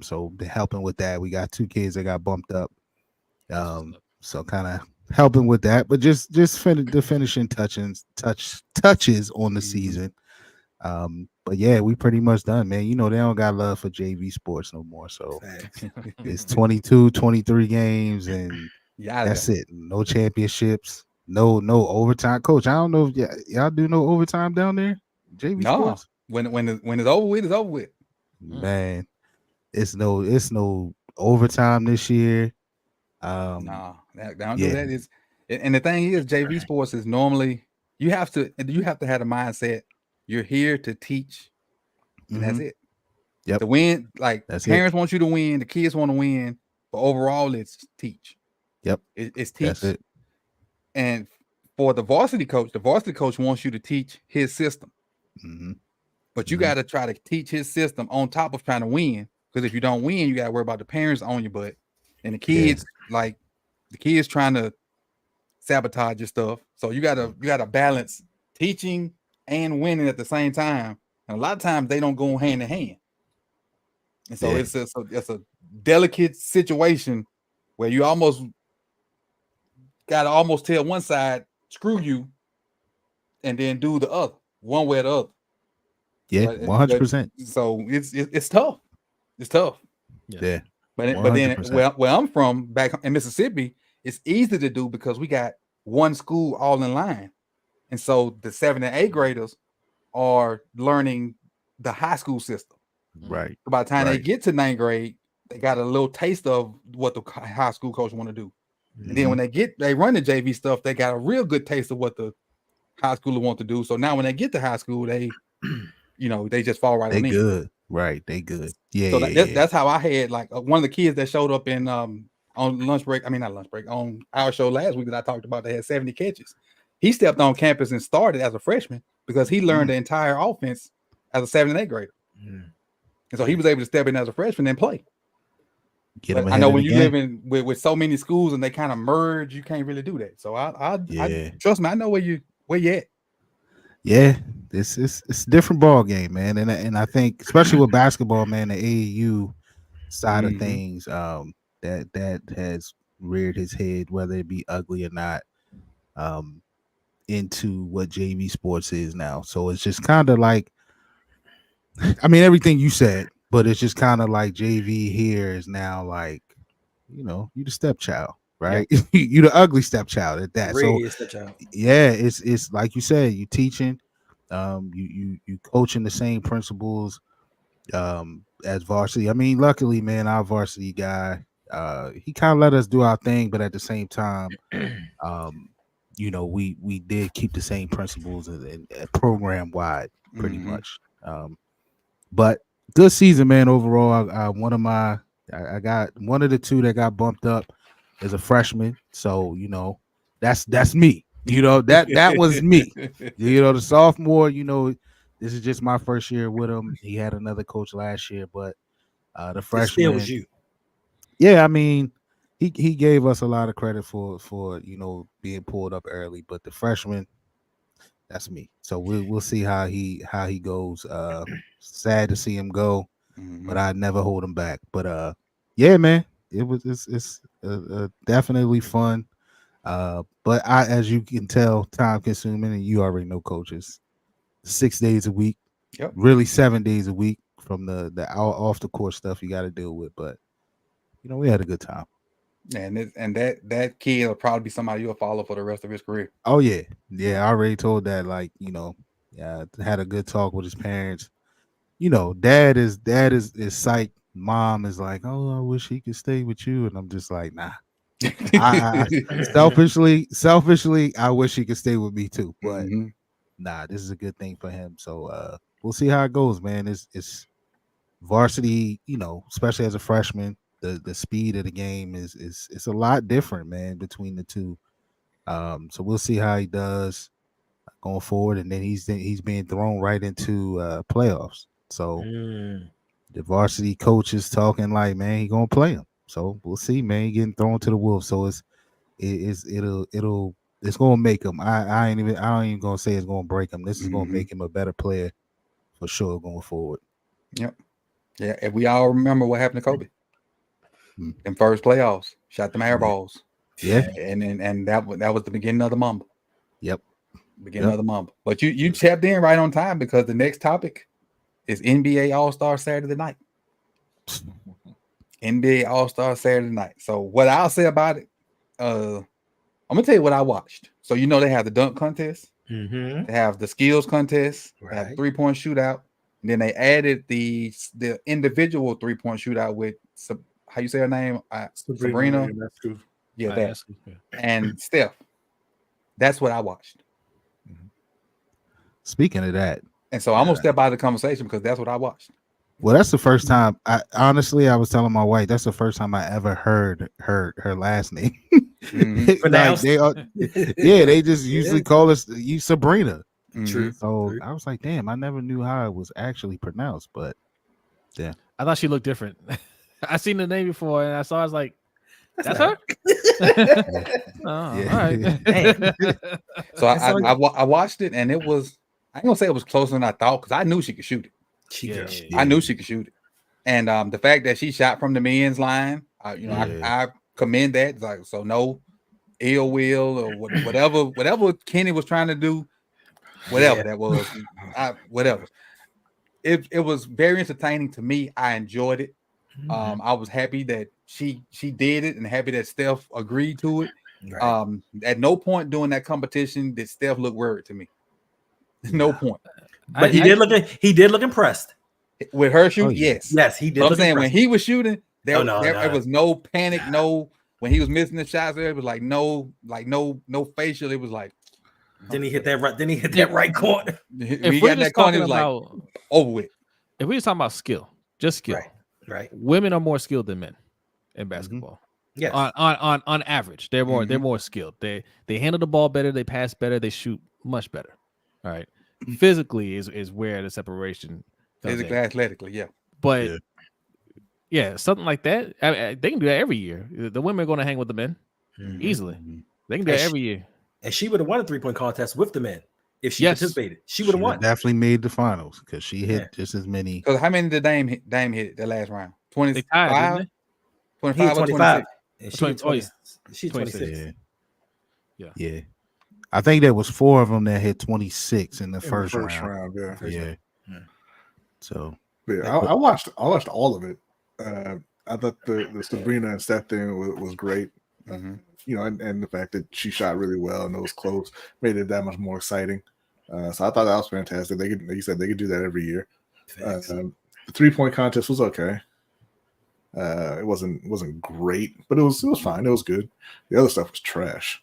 So been helping with that. We got 2 kids that got bumped up. So kind of helping with that, but just the finishing touches on the season. But yeah, we pretty much done, man. You know, they don't got love for JV sports no more. So it's 22, 23 games and that's it. No championships, no overtime. Coach, I don't know if y'all do no overtime down there. JV sports. When it's over with, it's over with. Man, it's no overtime this year. Don't do that. And the thing is, JV sports is normally you have to have the mindset. You're here to teach, and that's it. Yep. To win, like parents want you to win, the kids want to win, but overall, it's teach. Yep. It's teach. That's it. And for the varsity coach wants you to teach his system. But you got to try to teach his system on top of trying to win. Because if you don't win, you got to worry about the parents on your butt. And the kids, the kids trying to sabotage your stuff. So you gotta balance teaching and winning at the same time. And a lot of times they don't go hand in hand. And so it's a delicate situation where you almost gotta tell one side, screw you, and then do the other, one way or the other. Yeah, 100%. So it's tough. It's tough. Yeah. But then where I'm from, back in Mississippi, it's easy to do because we got one school all in line. And so the 7th and 8th graders are learning the high school system. Right. So by the time they get to 9th grade, they got a little taste of what the high school coach want to do. And then when they run the JV stuff, they got a real good taste of what the high schooler want to do. So now when they get to high school, they just fall right in. They good. Right. They good. Yeah. So that's how I had like one of the kids that showed up in on lunch break. I mean, not lunch break, on our show last week that I talked about, they had 70 catches. He stepped on campus and started as a freshman because he learned the entire offense as a 7th and 8th grader. And so he was able to step in as a freshman and play. I know when you live in with so many schools and they kind of merge, you can't really do that. So I trust me, I know where you at. Yeah, it's a different ball game, man. And I think especially with basketball, man, the AAU side of things, that has reared his head, whether it be ugly or not, into what JV sports is now. So it's just kind of like, I mean, everything you said, but it's just kind of like JV here is now like, you the stepchild, right? Yep. You the ugly stepchild at that. Really so it's like you said, you teaching, you coaching the same principles as varsity. I mean, luckily, man, our varsity guy, he kind of let us do our thing, but at the same time, we did keep the same principles and program wide pretty much. But good season, man. Overall, I got one of the 2 that got bumped up as a freshman. So that's me. That was me. The sophomore. This is just my first year with him. He had another coach last year, but the freshman, it was you. Yeah, I mean, he gave us a lot of credit for being pulled up early, but the freshman, That's me. So we'll see how he goes. Sad to see him go, but I never hold him back. But yeah, man, it's definitely fun. But as you can tell, time consuming, and you already know, coaches, 6 days a week, really 7 days a week from the off the court stuff you got to deal with. But we had a good time. And that kid will probably be somebody you'll follow for the rest of his career. Oh yeah. I already told that. Like, had a good talk with his parents. Dad is psyched. Mom is like, oh, I wish he could stay with you, and I'm just like, nah. I selfishly, I wish he could stay with me too. But nah, this is a good thing for him. So we'll see how it goes, man. It's varsity, especially as a freshman. The speed of the game is a lot different, man, between the two. So we'll see how he does going forward, and then he's being thrown right into playoffs. So the varsity coach is talking like, man, he gonna play him. So we'll see, man. He getting thrown to the wolves. So it's gonna make him. I ain't even gonna say it's gonna break him. This is gonna make him a better player for sure going forward. Yep. Yeah, if we all remember what happened to Kobe. In first playoffs, shot them air balls. Yeah, and that was the beginning of the mumble. Yep, beginning of the mumble. But you tapped in right on time, because the next topic is NBA All-Star Saturday night. NBA All-Star Saturday night. So what I'll say about it, I'm gonna tell you what I watched. So they have the dunk contest, they have the skills contest, they have 3-point shootout, and then they added the individual 3-point shootout with how you say her name? Sabrina. Yeah, that. And Steph. That's what I watched. Speaking of that. And so I'm going to step out of the conversation because that's what I watched. Well, that's the first time. I was telling my wife, that's the first time I ever heard her last name. Like they just usually call us Sabrina. True. So I was like, damn, I never knew how it was actually pronounced, but yeah. I thought she looked different. I seen the name before, and I was like, that's her? All right. So I watched it, and it was, I ain't gonna say it was closer than I thought, because I knew she could shoot it. I knew she could shoot it. And the fact that she shot from the men's line, I commend that. Like, so no ill will or whatever Kenny was trying to do, whatever that was, whatever. It was very entertaining to me. I enjoyed it. I was happy that she did it, and happy that Steph agreed to it. Right. At no point during that competition did Steph look worried to me. No point. But he did look impressed with her shooting. Yes, he did. I'm saying when he was shooting, there was no panic. No, when he was missing the shots, it was like no facial. It was like. Then he hit that right. Then he hit that right corner. We got that corner. It was like over with. If we just talking about skill, just skill. Right. Women are more skilled than men in basketball. Yes. On average, they're more skilled. They handle the ball better, they pass better, they shoot much better. All right. Physically is where the separation comes physically, in. athletically, yeah. But something like that, they can do that every year. The women are going to hang with the men easily. They can do that every year. And she would have won a 3-point contest with the men if she participated. She would have won. Definitely made the finals because she hit just as many. Because how many did Dame hit the last round? 25? 25 or 26? She's 26. Yeah. I think there was 4 of them that hit 26 in the first round. Yeah. So I watched all of it. I thought the Sabrina and Steph thing was great. And the fact that she shot really well and it was close made it that much more exciting. So I thought that was fantastic. Like you said, they could do that every year. The 3-point contest was okay. It wasn't great, but it was fine. It was good. The other stuff was trash.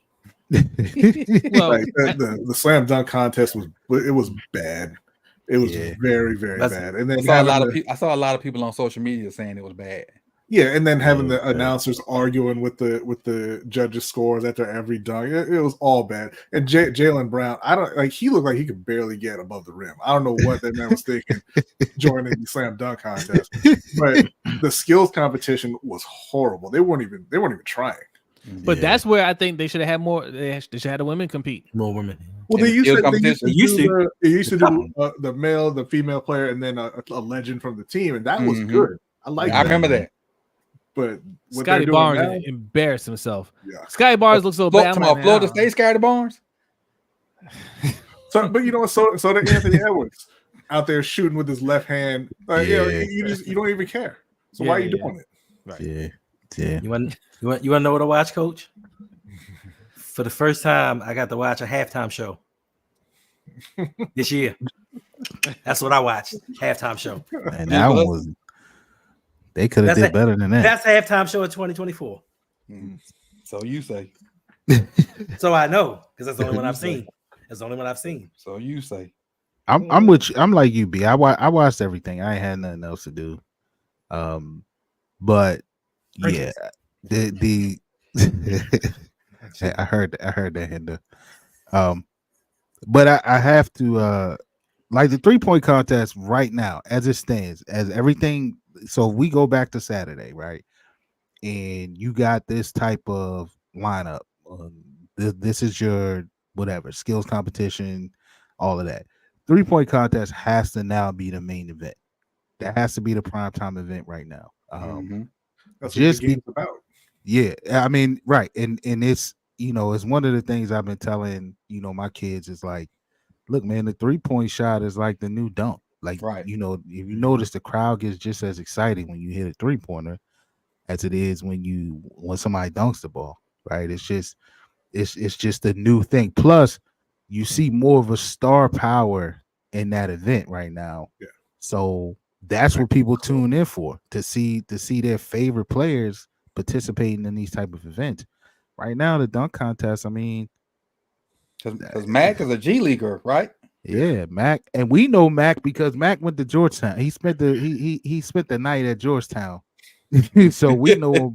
Well, like the slam dunk contest was bad. It was very, very bad. And then I saw a lot of people on social media saying it was bad. Yeah, and then having the announcers arguing with the judges' scores after every dunk, it was all bad. And Jaylen Brown, he looked like he could barely get above the rim. I don't know what that man was thinking joining the slam dunk contest. But the skills competition was horrible. They weren't even trying. But that's where I think they should have had more. They should have had the women compete. More women. Well, they used to do the male, the female player, and then a legend from the team, and that was good. I remember that. But Scotty Barnes embarrassed himself. Yeah, Scotty Barnes looks so bad. Florida State Scotty Barnes. So, but you know what? So did Anthony Edwards out there shooting with his left hand. You don't even care. So why are you doing it? Right. Yeah. You want to know what I watch, Coach? For the first time, I got to watch a halftime show this year. That's what I watched. Halftime show. And that one was. They could have did better than that. That's halftime show in 2024. So you say. So I know because that's the only one I've seen. That's the only one I've seen. So you say. I'm with you. I'm like you, B. I watched everything. I ain't had nothing else to do. But yeah, the I heard that Hinder. But I have to like the 3-point contest right now as it stands, as everything. So we go back to Saturday, right? And you got this type of lineup. This is your whatever skills competition, all of that. 3-point contest has to now be the main event. That has to be the primetime event right now. That's what the game's about. Yeah, I mean, right, and it's it's one of the things I've been telling my kids is like, look, man, the 3-point shot is like the new dunk. Like, if you notice, the crowd gets just as excited when you hit a 3-pointer as it is when somebody dunks the ball. Right? It's just a new thing. Plus, you see more of a star power in that event right now. Yeah. So that's what people tune in for, to see their favorite players participating in these type of events. Right now, the dunk contest, I mean, because Mac is a G Leaguer, right? Yeah, Mac, and we know Mac because Mac went to Georgetown. He spent the night at Georgetown, so we know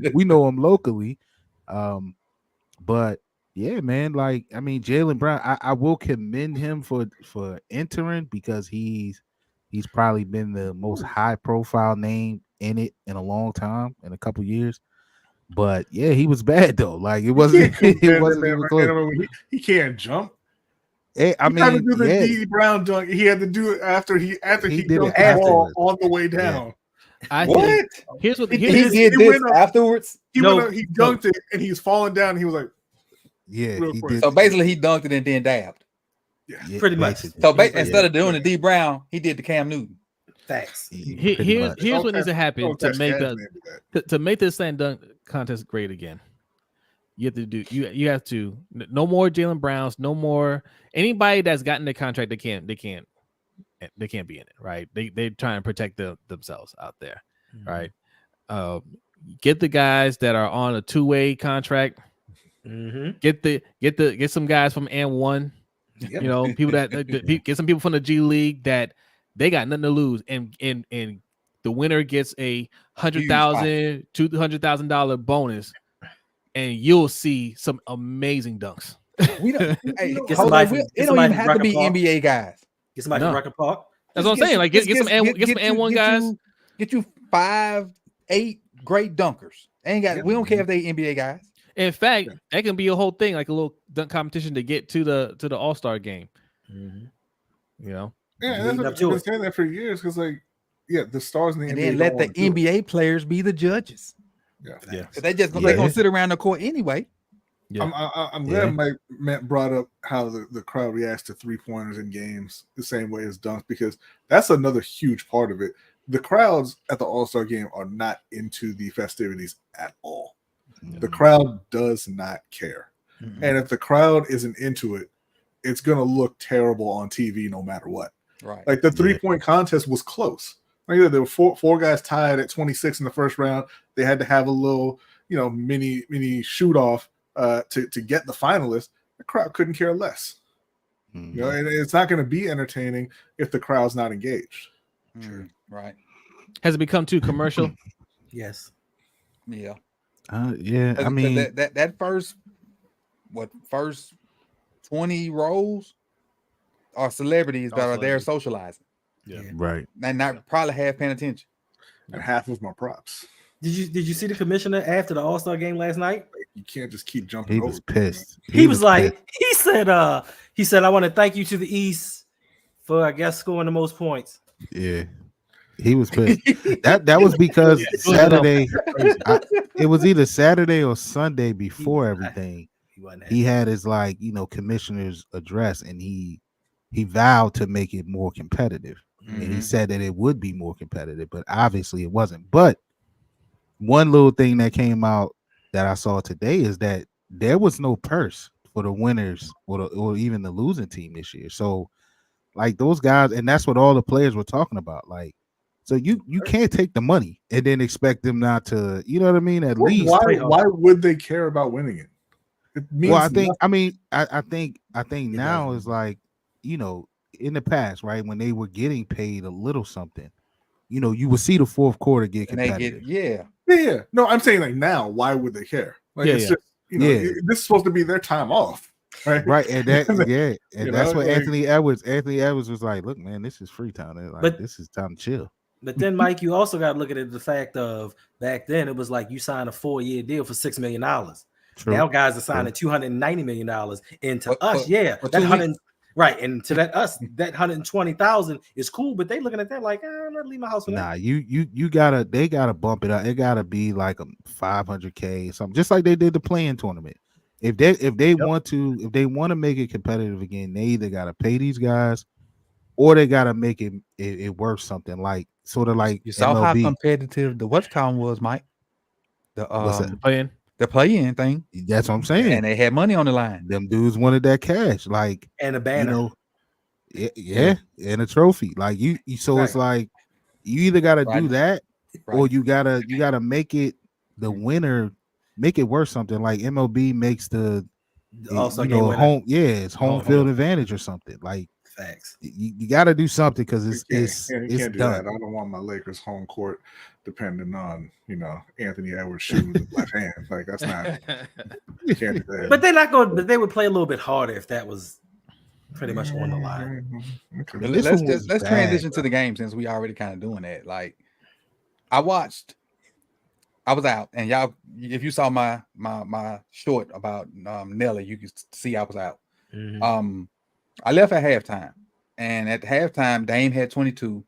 him locally. But yeah, man, like I mean, Jaylen Brown, I will commend him for entering because he's probably been the most high profile name in it in a long time, in a couple years. But yeah, he was bad though. Like it wasn't even close. He can't jump. I mean, to do the D Brown dunk. He had to do it after he did it on the way down. Yeah. Here's what he did this afterwards. He dunked it and he was falling down. And he was like, he did. So basically, he dunked it and then dabbed. Yeah, pretty much. So instead of doing the D Brown, he did the Cam Newton. Facts. Here's what needs to happen to make this slam dunk contest great again. You have to no more Jaylen Browns, no more anybody that's gotten the contract. They can't be in it, right? They try and protect themselves out there, right? Get the guys that are on a 2-way contract. Get some guys from N1. People that get some people from the G League that they got nothing to lose, and the winner gets a $100,000, $200,000 bonus. And you'll see some amazing dunks. It don't even have to be NBA guys. Get somebody from Rocket Park. That's what I'm saying. Like get some N1 guys. Get you 5, 8 great dunkers. We don't care if they NBA guys. In fact, that can be a whole thing, like a little dunk competition to get to the All-Star game. Yeah, that's what I've been saying that for years because the stars in the NBA. And then let the NBA players be the judges. Yeah. They're gonna sit around the court anyway. Yeah. I'm glad Matt brought up how the crowd reacts to 3-pointers in games the same way as dunks, because that's another huge part of it. The crowds at the All-Star game are not into the festivities at all. The crowd does not care. And if the crowd isn't into it, it's gonna look terrible on TV no matter what. Right. Like the 3-point contest was close. Like there were four guys tied at 26 in the first round. They had to have a little, mini shoot off to get the finalists. The crowd couldn't care less. And it's not going to be entertaining if the crowd's not engaged. Right. Has it become too commercial? Yes. Yeah. I mean that first 20 rows are celebrities that are there socializing. Yeah. Right. And not probably half paying attention. And half of my props. Did you see the commissioner after the All-Star game last night? You can't just keep jumping. He was pissed. He was like, he said, I want to thank you to the East for, I guess, scoring the most points. Yeah. He was pissed. That was because Saturday, it was either Saturday or Sunday before everything. He had his commissioner's address, and he vowed to make it more competitive. And he said that it would be more competitive, but obviously it wasn't. But one little thing that came out that I saw today is that there was no purse for the winners or even the losing team this year. So like those guys, and that's what all the players were talking about. Like, so you can't take the money and then expect them not to, you know what I mean? At least why would they care about winning it? It means well, I think nothing. I think now is like, in the past, right, when they were getting paid a little something, you would see the fourth quarter get competitive. Yeah. No, I'm saying like now, why would they care? Like it's just this is supposed to be their time off, right? And that and that's what Anthony Edwards was like. Look, man, this is free time. Like, this is time to chill. But then, Mike, you also got to look at it the fact of back then it was like you signed a 4-year deal for $6 million. True. Now guys are signing $290 million, and to us, that 100. Right, and to that 120,000 is cool, but they looking at that like, I'm not leaving my house for that. Nah, they gotta bump it up. It gotta be like a $500K or something, just like they did the play-in tournament. If they want to make it competitive again, they either gotta pay these guys or they gotta make it worth something. Like sort of like you saw MLB. how competitive the what's column was, Mike. The play-in. The play-in thing. That's what I'm saying. And they had money on the line. Them dudes wanted that cash, like, and a banner. And a trophy. Like you so it's like you either gotta do that or you gotta make it the winner, make it worth something. Like MLB makes the home, it's home field advantage or something. Like facts. You gotta do something because it's can't done. Do that. I don't want my Lakers home court depending on Anthony Edwards shooting with his left hand. Like that's not you can't do that. But they're not going. But they would play a little bit harder if that was pretty much on the line. Okay. Let's transition to the game since we already kind of doing that. Like I was out, and y'all, if you saw my short about Nelly, you can see I was out. Mm-hmm. I left at halftime, and at halftime, Dame had 22.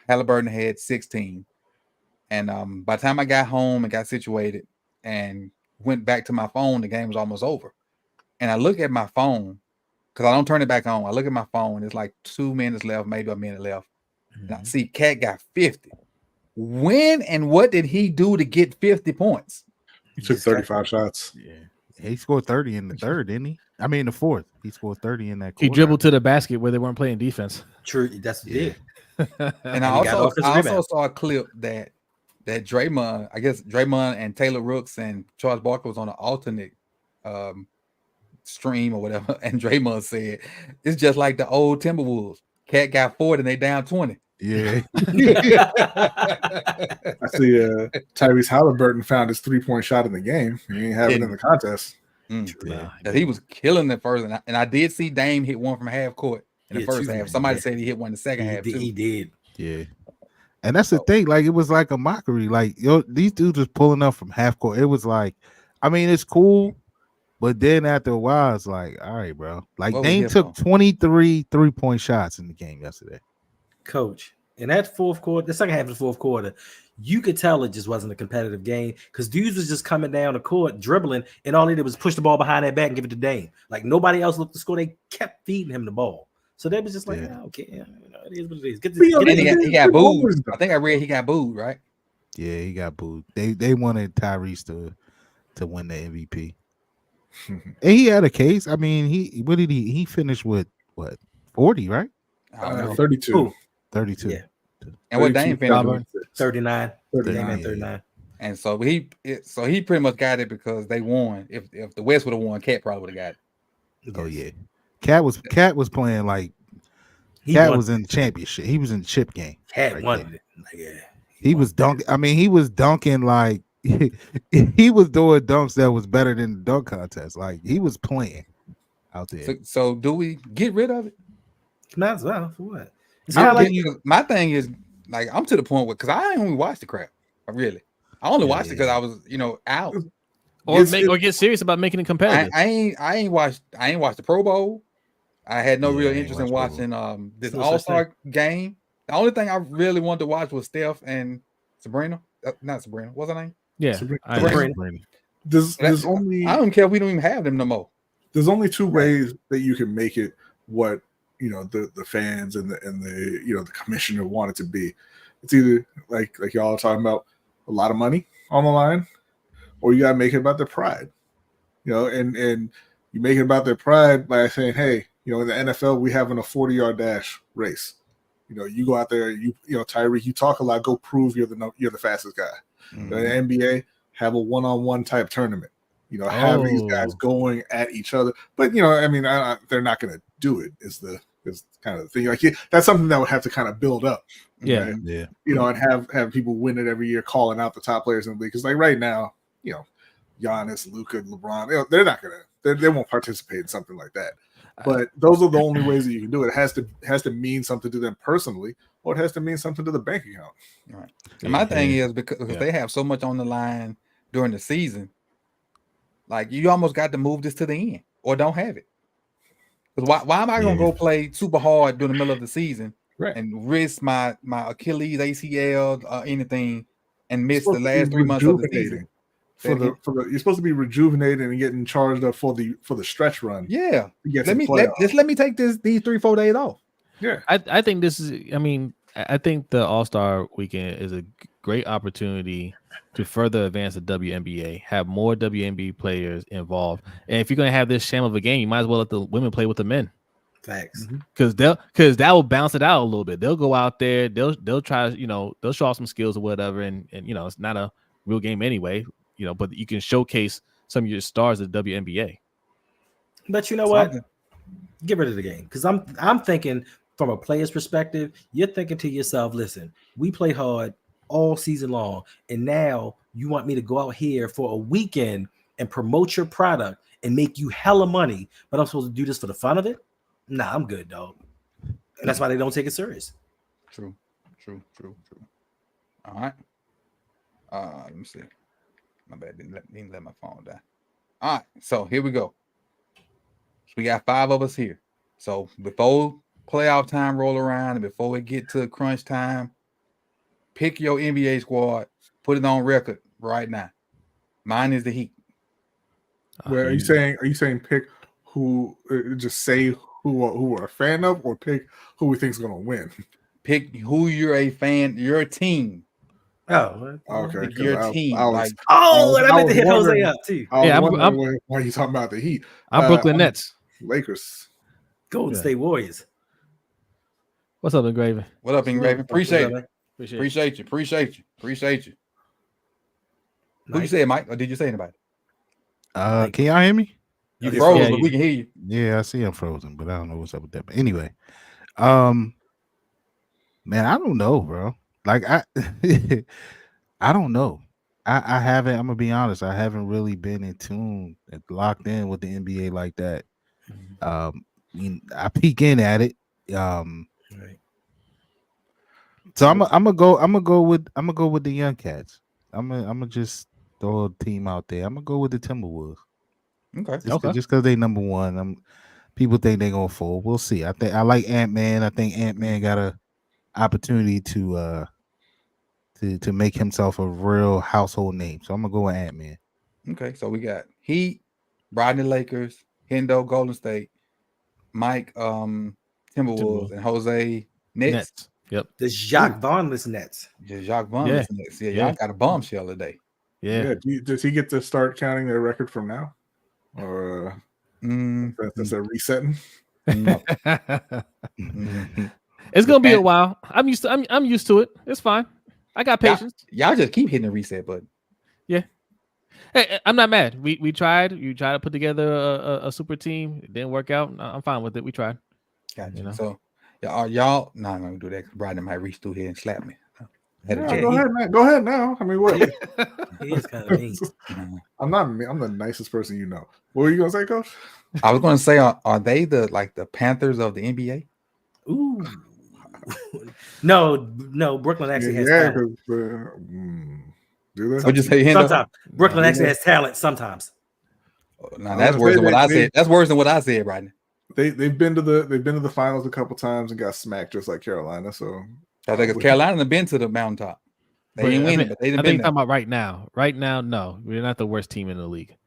Halliburton had 16. And by the time I got home and got situated and went back to my phone, the game was almost over. And I look at my phone because I don't turn it back on. I look at my phone. It's like 2 minutes left, maybe a minute left. Mm-hmm. And I see Cat got 50. When and what did he do to get 50 points? He took 35 shots. Yeah. He scored 30 in the third, didn't he? I mean, the fourth. He scored 30 in that quarter. He dribbled to the basket where they weren't playing defense. True. That's it. And I also saw a clip that Draymond, I guess Draymond and Taylor Rooks and Charles Barkley was on an alternate stream or whatever. And Draymond said, it's just like the old Timberwolves. Cat got 40 and they down 20. Yeah. I see Tyrese Halliburton found his 3-point shot in the game. He didn't have it in the contest. He was killing it first. And I did see Dame hit one from half court in the first half. Somebody said he hit one in the second half too. He did. Yeah. And that's the thing. Like, it was like a mockery. Like, these dudes was pulling up from half court. It was like, I mean, it's cool. But then after a while, it's like, all right, bro. Like, Dame took 23 3-point shots in the game yesterday. Coach, in that fourth quarter, the second half of the fourth quarter, you could tell it just wasn't a competitive game because dudes was just coming down the court, dribbling, and all they did was push the ball behind that back and give it to Dame. Like, nobody else looked to score. They kept feeding him the ball. So they was just like, okay, it is what it is. He got booed. I think I read he got booed, right? Yeah, he got booed. They wanted Tyrese to win the MVP. And he had a case. I mean, he finished with what, 40, right? 32. 32. Yeah. And what Dame finished with? 39. 39. And so he pretty much got it because they won. If the West would have won, Cat probably would have got it. Oh yeah. Cat was playing like Cat was in the championship. He was in the chip game. Cat won it. He was dunking. I mean, he was dunking like he was doing dunks that was better than the dunk contest. Like, he was playing out there. So do we get rid of it? Might as well. For what? My thing is, like, I'm to the point where, because I ain't even watch the crap. Really. I only watched it because Yeah. I was, out. Or get serious about making it competitive. I ain't watched the Pro Bowl. I had no Yeah, real I ain't interest in watched Pro watching this No such All-Star game. The only thing I really wanted to watch was Steph and Sabrina. Not Sabrina. What's her name? Yeah, I know. Sabrina. There's I don't care if we don't even have them no more. there's only two ways that you can make it what the fans and the the commissioner want it to be. It's either like y'all are talking about a lot of money on the line, or you gotta make it about their pride. And you make it about their pride by saying, hey, in the NFL we having a 40-yard dash race. You go out there, Tyreek, you talk a lot, go prove you're the fastest guy. Mhm. The NBA have a one-on-one type tournament. Have these guys going at each other. But they're not going to do it. Is kind of the thing. Like that's something that would have to kind of build up. Yeah. Right? Yeah. And have people win it every year, calling out the top players in the league. Because like right now, Giannis, Luka, LeBron, they're not gonna. They won't participate in something like that. But those are the only ways that you can do it. It has to mean something to them personally, or it has to mean something to the bank account. Right. And my thing is because they have so much on the line during the season, like you almost got to move this to the end or don't have it. Because why am I gonna go play super hard during the middle of the season and risk my Achilles, ACL, anything, and miss the last 3 months of the season? You're supposed to be rejuvenated and getting charged up for the stretch run. Yeah. Let me take these 3-4 days off. Yeah. I think this is. I think the All-Star Weekend is a great opportunity to further advance the WNBA, have more WNBA players involved, and if you're going to have this sham of a game, you might as well let the women play with the men. Facts. Because that will bounce it out a little bit. They'll go out there, they'll try, they'll show off some skills or whatever, and it's not a real game anyway. But you can showcase some of your stars of the WNBA. But you know what? Get rid of the game. Because I'm thinking from a player's perspective, you're thinking to yourself, listen, we play hard all season long, and now you want me to go out here for a weekend and promote your product and make you hella money, but I'm supposed to do this for the fun of it? Nah, I'm good, dog. And that's why they don't take it serious. True. All right. Let me see. My bad. Didn't let my phone die. All right. So here we go. So we got 5 of us here. So before playoff time roll around and before we get to crunch time, pick your NBA squad. Put it on record right now. Mine is the Heat. Where are you saying pick who? Just say who we're a fan of, or pick who we think is going to win? Pick who you're a fan. Your team. Oh, okay. Pick your team. And I meant to hit Jose up too. Why you talking about the Heat? I'm Brooklyn Nets. Lakers. Golden State Warriors. What's up, Engraven? What up, Engraven? Appreciate it. Appreciate you. Who you say, Mike? Or did you say anybody? Can y'all hear me? You froze, but we can hear you. Yeah, I see I'm frozen, but I don't know what's up with that. But anyway, man, I don't know, bro. Like I don't know. I haven't. I'm gonna be honest. I haven't really been in tune and locked in with the NBA like that. I peek in at it. Right. So I'm gonna go with the young cats. I'm gonna just throw a team out there. I'm gonna go with the Timberwolves. Okay. Just because they number one. People think they're gonna fold. We'll see. I like Ant-Man. I think Ant-Man got a opportunity to make himself a real household name. So I'm gonna go with Ant-Man. Okay, so we got Heat, Rodney Lakers, Hendo Golden State, Mike Timberwolves, and Jose Nets. Yep. The Jacques Vonless Nets. Jacques Vonless Nets. Yeah, y'all got a bombshell today. Yeah. Does he get to start counting their record from now, or that's a resetting? No. It's gonna be a while. I'm used to it. It's fine. I got patience. Y'all just keep hitting the reset button. Yeah. Hey, I'm not mad. We tried. You tried to put together a super team. It didn't work out. I'm fine with it. We tried. Gotcha. So y'all no, I'm gonna do that because Brian might reach through here and slap me. Go ahead now. I mean, what? He is kind of mean. I'm the nicest person you know. What were you gonna say, Coach? I was gonna say, are they the Panthers of the NBA? Ooh. No, Brooklyn actually has talent. Do they? What'd you say, Hendo? Sometimes Brooklyn actually has talent. Sometimes. No, that's worse than what I said. That's worse than what I said, Rodney. They've been to the finals a couple times and got smacked just like Carolina. So I think Carolina have been to the mountaintop. They ain't winning, but they didn't. I think talking about right now. Right now, no, we're not the worst team in the league.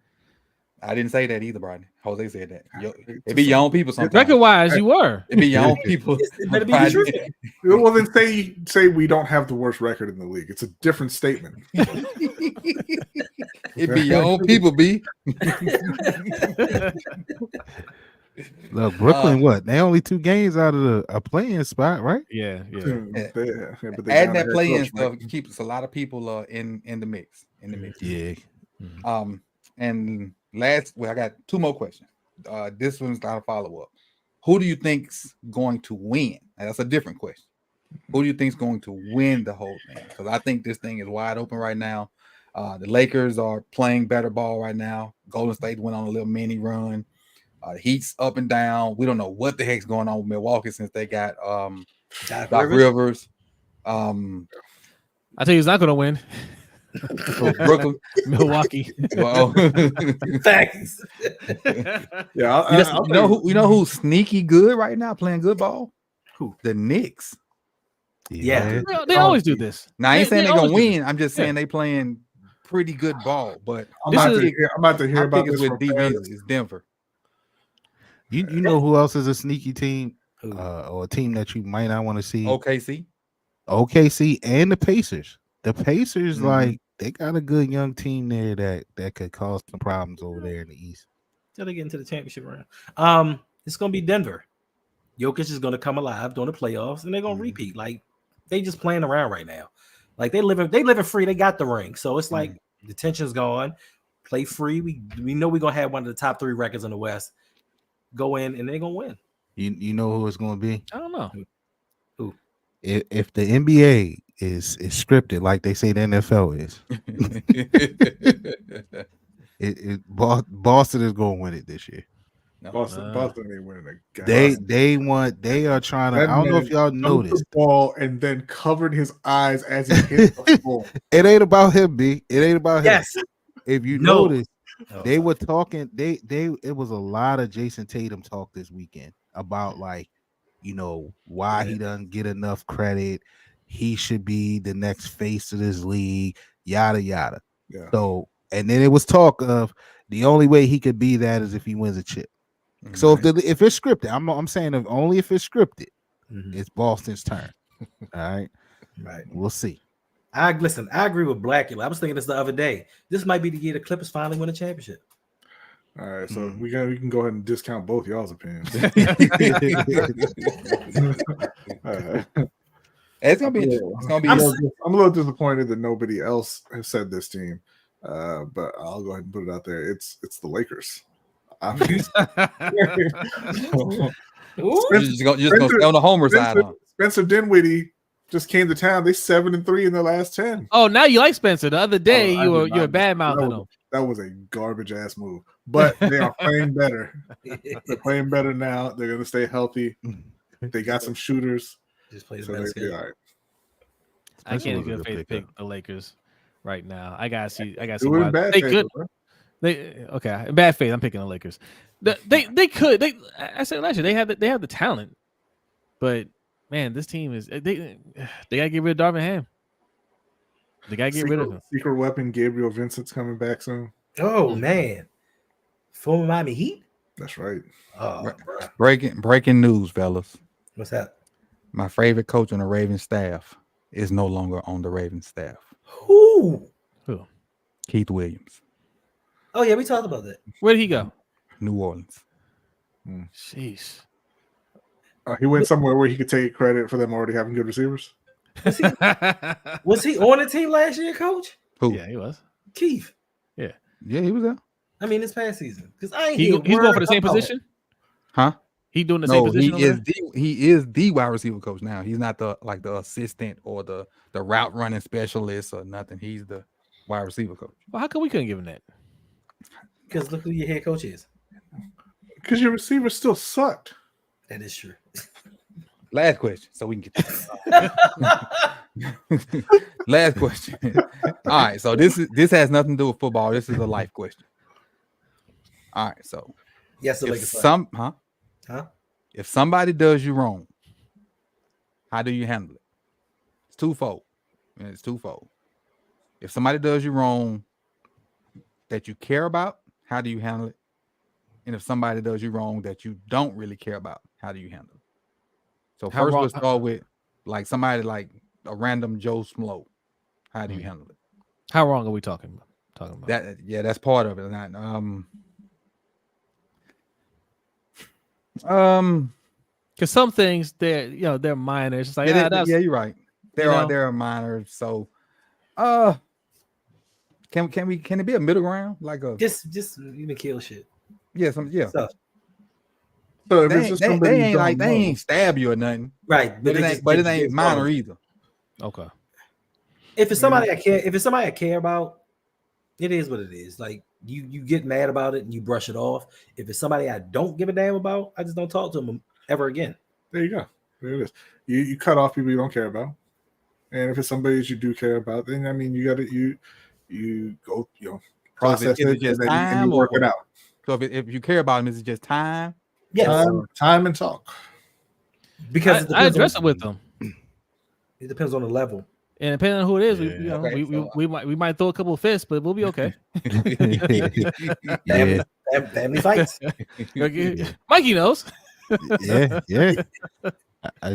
I didn't say that either, Rodney. Jose said that. It be your own people sometimes. Record-wise, you were. It be your own people. It better be the truth. Well, then say we don't have the worst record in the league. It's a different statement. It be your own people, B. Look, Brooklyn, what? They only 2 games out of a playing spot, right? Yeah. But Adding that play-in stuff keeps a lot of people in the mix. Yeah. And I got 2 more questions. This one's not a follow-up. Who do you think's going to win? And that's a different question. Who do you think's going to win the whole thing? Because I think this thing is wide open right now. The Lakers are playing better ball right now. Golden State went on a little mini run. The Heat's up and down. We don't know what the heck's going on with Milwaukee since they got Doc Rivers. I tell you, he's not going to win. Brooklyn, Milwaukee. Well, Thanks. Yeah, you know who's sneaky good right now, playing good ball? Who? The Knicks. Yeah. They always do this. Now I ain't saying they're gonna win. I'm just saying Yeah. they playing pretty good ball. But I'm about to hear about this with from D. fans. Is Denver. You know who else is a sneaky team or a team that you might not want to see? OKC and the Pacers. The Pacers, like, they got a good young team there that could cause some problems over there in the East. Till they get into the championship round. It's gonna be Denver. Jokic is gonna come alive during the playoffs, and they're gonna repeat. Like, they just playing around right now. Like, they living free. They got the ring, so it's like the tension's gone. Play free. We know we're gonna have one of the top 3 records in the West. Go in and they're gonna win. You know who it's gonna be? I don't know. Who? If the NBA is scripted like they say the NFL is, Boston is gonna win it this year. Boston ain't winning a game. They are trying to. I don't know if y'all noticed the ball and then covered his eyes as he hit the ball. It ain't about him, B. It ain't about him. Yes. If you notice, they were talking. It was a lot of Jason Tatum talk this weekend about, like, you know, why he doesn't get enough credit. He should be the next face of this league. Yada yada. Yeah. So, and then it was talk of the only way he could be that is if he wins a chip. So if it's scripted, I'm saying only if it's scripted, it's Boston's turn. All right, we'll see. I agree with Blackula. I was thinking this the other day. This might be the year the Clippers finally win a championship. All right, so we can go ahead and discount both y'all's opinions. It's gonna be. I'm a little disappointed that nobody else has said this team, but I'll go ahead and put it out there. It's the Lakers. You're just gonna stay on the homer side. Spencer Dinwiddie just came to town. They 7-3 in their last 10. Oh, now you like Spencer. The other day you were bad mouthing him. That was a garbage ass move. But they are playing better. They're playing better now. They're gonna stay healthy. They got some shooters. Just play the So better they'll be schedule. all right. I can't even pick the Lakers right now. I gotta see. Do it in bad They faith, could. bro. In bad faith, I'm picking the Lakers. They could. I said last year they have the talent, but man, this team is they gotta get rid of Darvin Ham. They gotta get rid of him. Secret weapon Gabriel Vincent's coming back soon. Oh man, former Miami Heat. That's right. Oh, Breaking news, fellas. what's that? My favorite coach on the Ravens staff is no longer on the Ravens staff. Who? Keith Williams. Oh yeah, we talked about that. Where did he go? New Orleans. Jeez. He went somewhere where he could take credit for them already having good receivers. Was he on the team last year, Coach? Who? Yeah, he was. Keith. Yeah, he was there. I mean, this past season, because I ain't. He's going for the same position. Huh? He doing the same position. He is the wide receiver coach now. He's not the assistant or the route running specialist or nothing. He's the wide receiver coach. Well, how come we couldn't give him that? Because look who your head coach is. Because your receivers still sucked. That is true. Last question, so we can get Last question. All right, so this has nothing to do with football. This is a life question. All right, so Yes, the if Lakers. Huh? if somebody does you wrong, how do you handle it? It's twofold. It's twofold. If somebody does you wrong that you care about, how do you handle it? And if somebody does you wrong that you don't really care about, how do you handle it? So How first, wrong- let's start with like somebody like a random Joe Schmo. How do you handle it? How wrong are we talking about? That that's part of it. Not, because some things they're minor. It's just like yeah, you're right. There are minors. So, can it be a middle ground like a just even kill shit? Yeah, So if it's just somebody they ain't stab you or nothing, right? But it ain't minor either. Okay. If it's somebody I care about, it is what it is. Like you get mad about it and you brush it off. If it's somebody I don't give a damn about, I just don't talk to them ever again. There you go. There it is. You cut off people you don't care about, and if it's somebody that you do care about, then I mean you got to you go process it just and time then you work it out. So if you care about them, is it just time? Yes, time and talk. Because I address it with them. It depends on the level. And depending on who it is, we might throw a couple of fists, but we'll be okay. Family fights. Mikey knows. Yeah.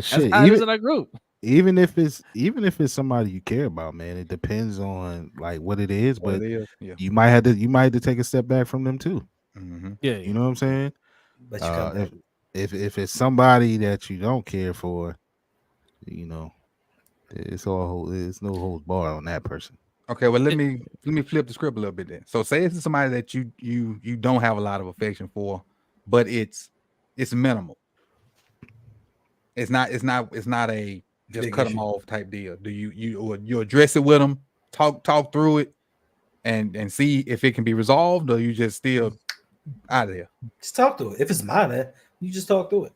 Shit. Even in our group. Even if it's somebody you care about, man, it depends on like what it is. But you might have to take a step back from them too. Mm-hmm. Yeah, you know what I'm saying. But you come back. If it's somebody that you don't care for, it's no holds bar on that person. Okay, well let me flip the script a little bit then. So say it's somebody that you don't have a lot of affection for, but it's minimal. It's not a just Big cut issue. them off type deal. Do you address it with them, talk through it, and see if it can be resolved, or you just still out of there? Just talk through it. If it's minor, you just talk through it.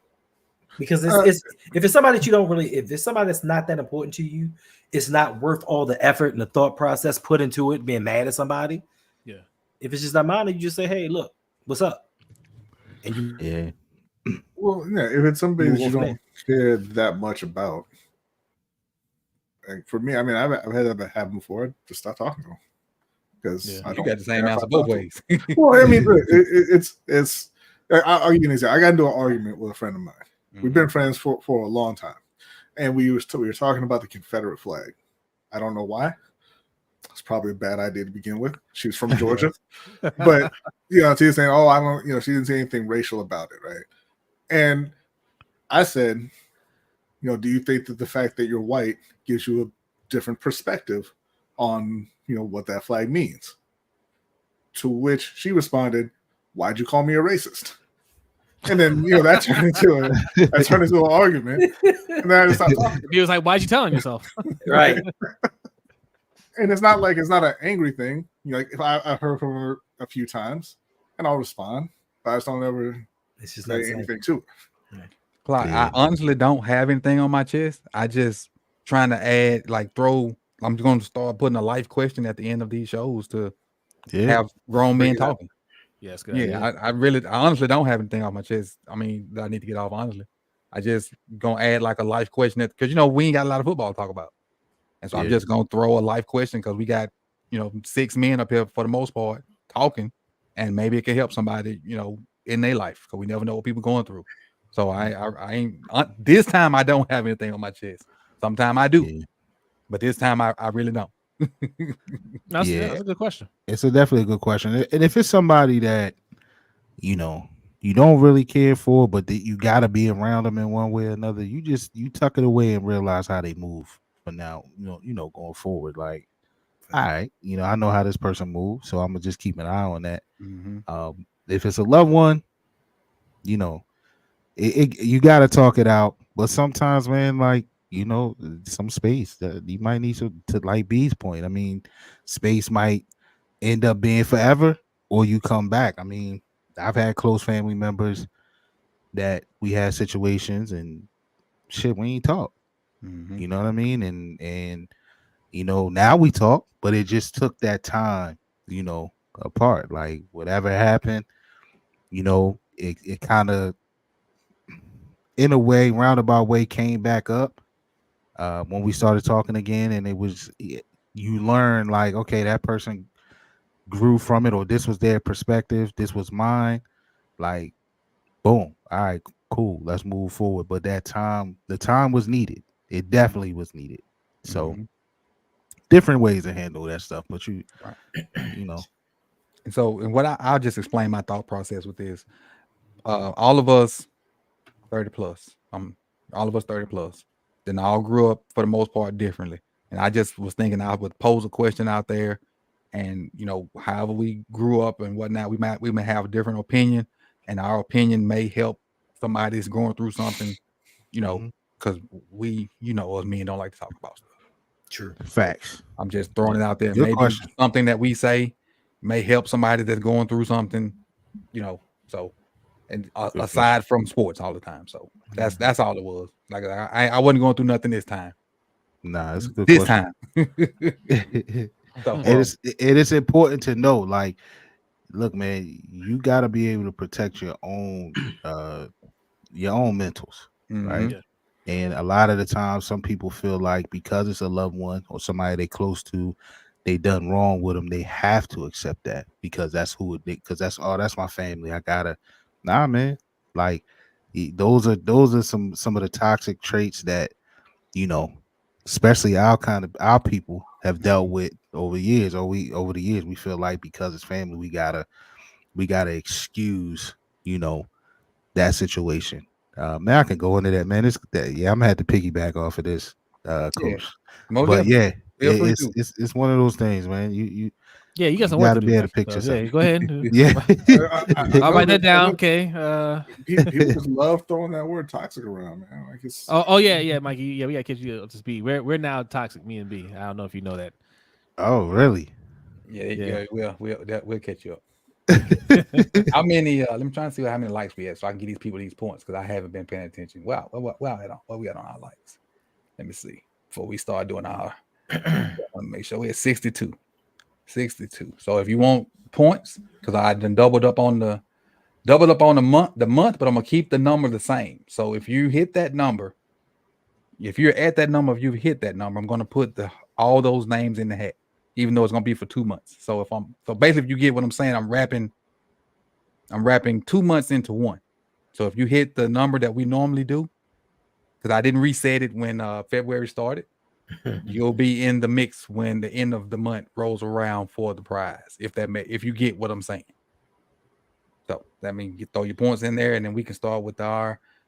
Because if it's somebody that you don't really, if it's somebody that's not that important to you, it's not worth all the effort and the thought process put into it, being mad at somebody. Yeah. If it's just not minor, you just say, "Hey, look, what's up?" And you Well, yeah, if it's somebody that you don't care that much about, like for me, I mean, I've had that happen before. Just stop talking to them because I don't. You got the same answer both ways. Well, I mean, it's. I'll give you an example. I got into an argument with a friend of mine. Mm-hmm. We've been friends for a long time, and we were talking about the Confederate flag. I don't know why. It's probably a bad idea to begin with. She was from Georgia, but she was saying, "Oh, I don't." She didn't say anything racial about it, right? And I said, do you think that the fact that you're white gives you a different perspective on, what that flag means? To which she responded, "Why'd you call me a racist?" And then, that turned into an argument. And then I just stopped talking. He was like, "Why'd you tell him yourself?" Right. And it's not an angry thing. Like if I've heard from her a few times and I'll respond, but I just don't ever say anything to her. Clark, I honestly don't have anything on my chest. I just trying to add, I'm going to start putting a life question at the end of these shows to have grown men talking. Yes, good. Yeah, I honestly don't have anything off my chest. I mean, that I need to get off honestly. I just gonna add like a life question because we ain't got a lot of football to talk about, and so I'm just gonna throw a life question because we got 6 men up here for the most part talking, and maybe it can help somebody in their life because we never know what people going through. So I ain't this time I don't have anything on my chest. Sometimes I do, but this time I really don't. That's a good question. It's definitely a good question. And if it's somebody that you don't really care for, but that you got to be around them in one way or another, you tuck it away and realize how they move. But now going forward, like, all right, I know how this person moves, so I'm gonna just keep an eye on that. Mm-hmm. If it's a loved one, you got to talk it out. But sometimes, man, like, some space that you might need to like B's point. I mean, space might end up being forever, or you come back. I mean, I've had close family members that we had situations and shit, we ain't talk. Mm-hmm. You know what I mean? And now we talk, but it just took that time, apart. Like whatever happened, it kind of, in a way, roundabout way, came back up when we started talking again, and you learn like, okay, that person grew from it, or this was their perspective, this was mine. Like, boom, all right, cool, let's move forward. But the time was needed. It definitely was needed. So different ways to handle that stuff, but you know. And so, and what I'll just explain my thought process with this. All of us 30 plus. All of us 30 plus. Then all grew up for the most part differently. And I just was thinking I would pose a question out there, and however we grew up and whatnot, we may have a different opinion, and our opinion may help somebody that's going through something, because we, us men don't like to talk about stuff. True. Facts. I'm just throwing it out there. Good Maybe question. something that we say may help somebody that's going through something, so. And aside from sports all the time, so that's all it was. Like I wasn't going through nothing this time. Nah, it's a good this question. time. So, it is important to know, like, look, man, you got to be able to protect your own mentals, right? Yeah. And a lot of the time, some people feel like because it's a loved one or somebody they close to, they done wrong with them, they have to accept that because that's that's my family. I gotta. Nah, man. Like those are some of the toxic traits that especially our people have dealt with over years. Over the years, we feel like because it's family, we gotta excuse that situation. Man, I can go into that, man. I'm gonna have to piggyback off of this, coach. But yeah, it's one of those things, man. You got some work gotta to be do. able to picture something. Yeah, go ahead. Yeah, I'll write that down. Okay. People just love throwing that word toxic around, man. Like it's yeah, Mikey. Yeah, we gotta catch you up to speed. We're now toxic, me and B. I don't know if you know that. Oh, really? Yeah. We'll catch you up. How many? Let me try and see how many likes we have, so I can give these people these points because I haven't been paying attention. Wow, what we got on our likes? Let me see before we start doing our. Make sure we're at 62. 62. So if you want points, because I done doubled up on the month, but I'm gonna keep the number the same. So if you hit that number, if you're at that number, if you hit that number, I'm gonna put all those names in the hat, even though it's gonna be for 2 months. So basically, if you get what I'm saying, I'm wrapping 2 months into one. So if you hit the number that we normally do, because I didn't reset it when February started, you'll be in the mix when the end of the month rolls around for the prize. If you get what I'm saying. So that means you throw your points in there, and then we can start with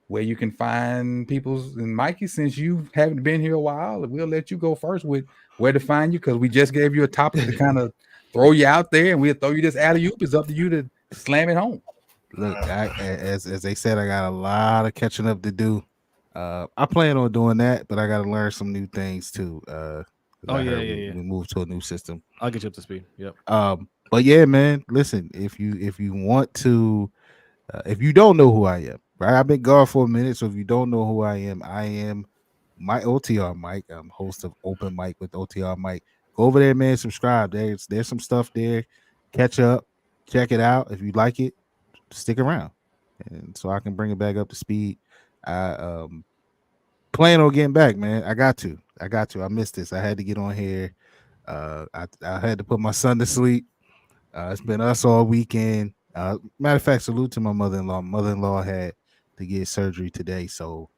where you can find people's. And Mikey, since you haven't been here a while, we'll let you go first with where to find you, because we just gave you a topic to kind of throw you out there, and we'll throw you this alley-oop. It's up to you to slam it home. Look, as they said, I got a lot of catching up to do. I plan on doing that, but I got to learn some new things too. We moved to a new system. I'll get you up to speed. Yep. But yeah, man, listen, if you want to, if you don't know who I am, right? I've been gone for a minute, so if you don't know who I am my OTR Mike. I'm host of Open Mic with OTR Mike. Go over there, man. Subscribe. There's some stuff there. Catch up, check it out. If you like it, stick around, and so I can bring it back up to speed. I plan on getting back, man. I got to. I missed this. I had to get on here. I had to put my son to sleep. It's been us all weekend. Matter of fact, salute to my mother-in-law. Mother-in-law had to get surgery today, so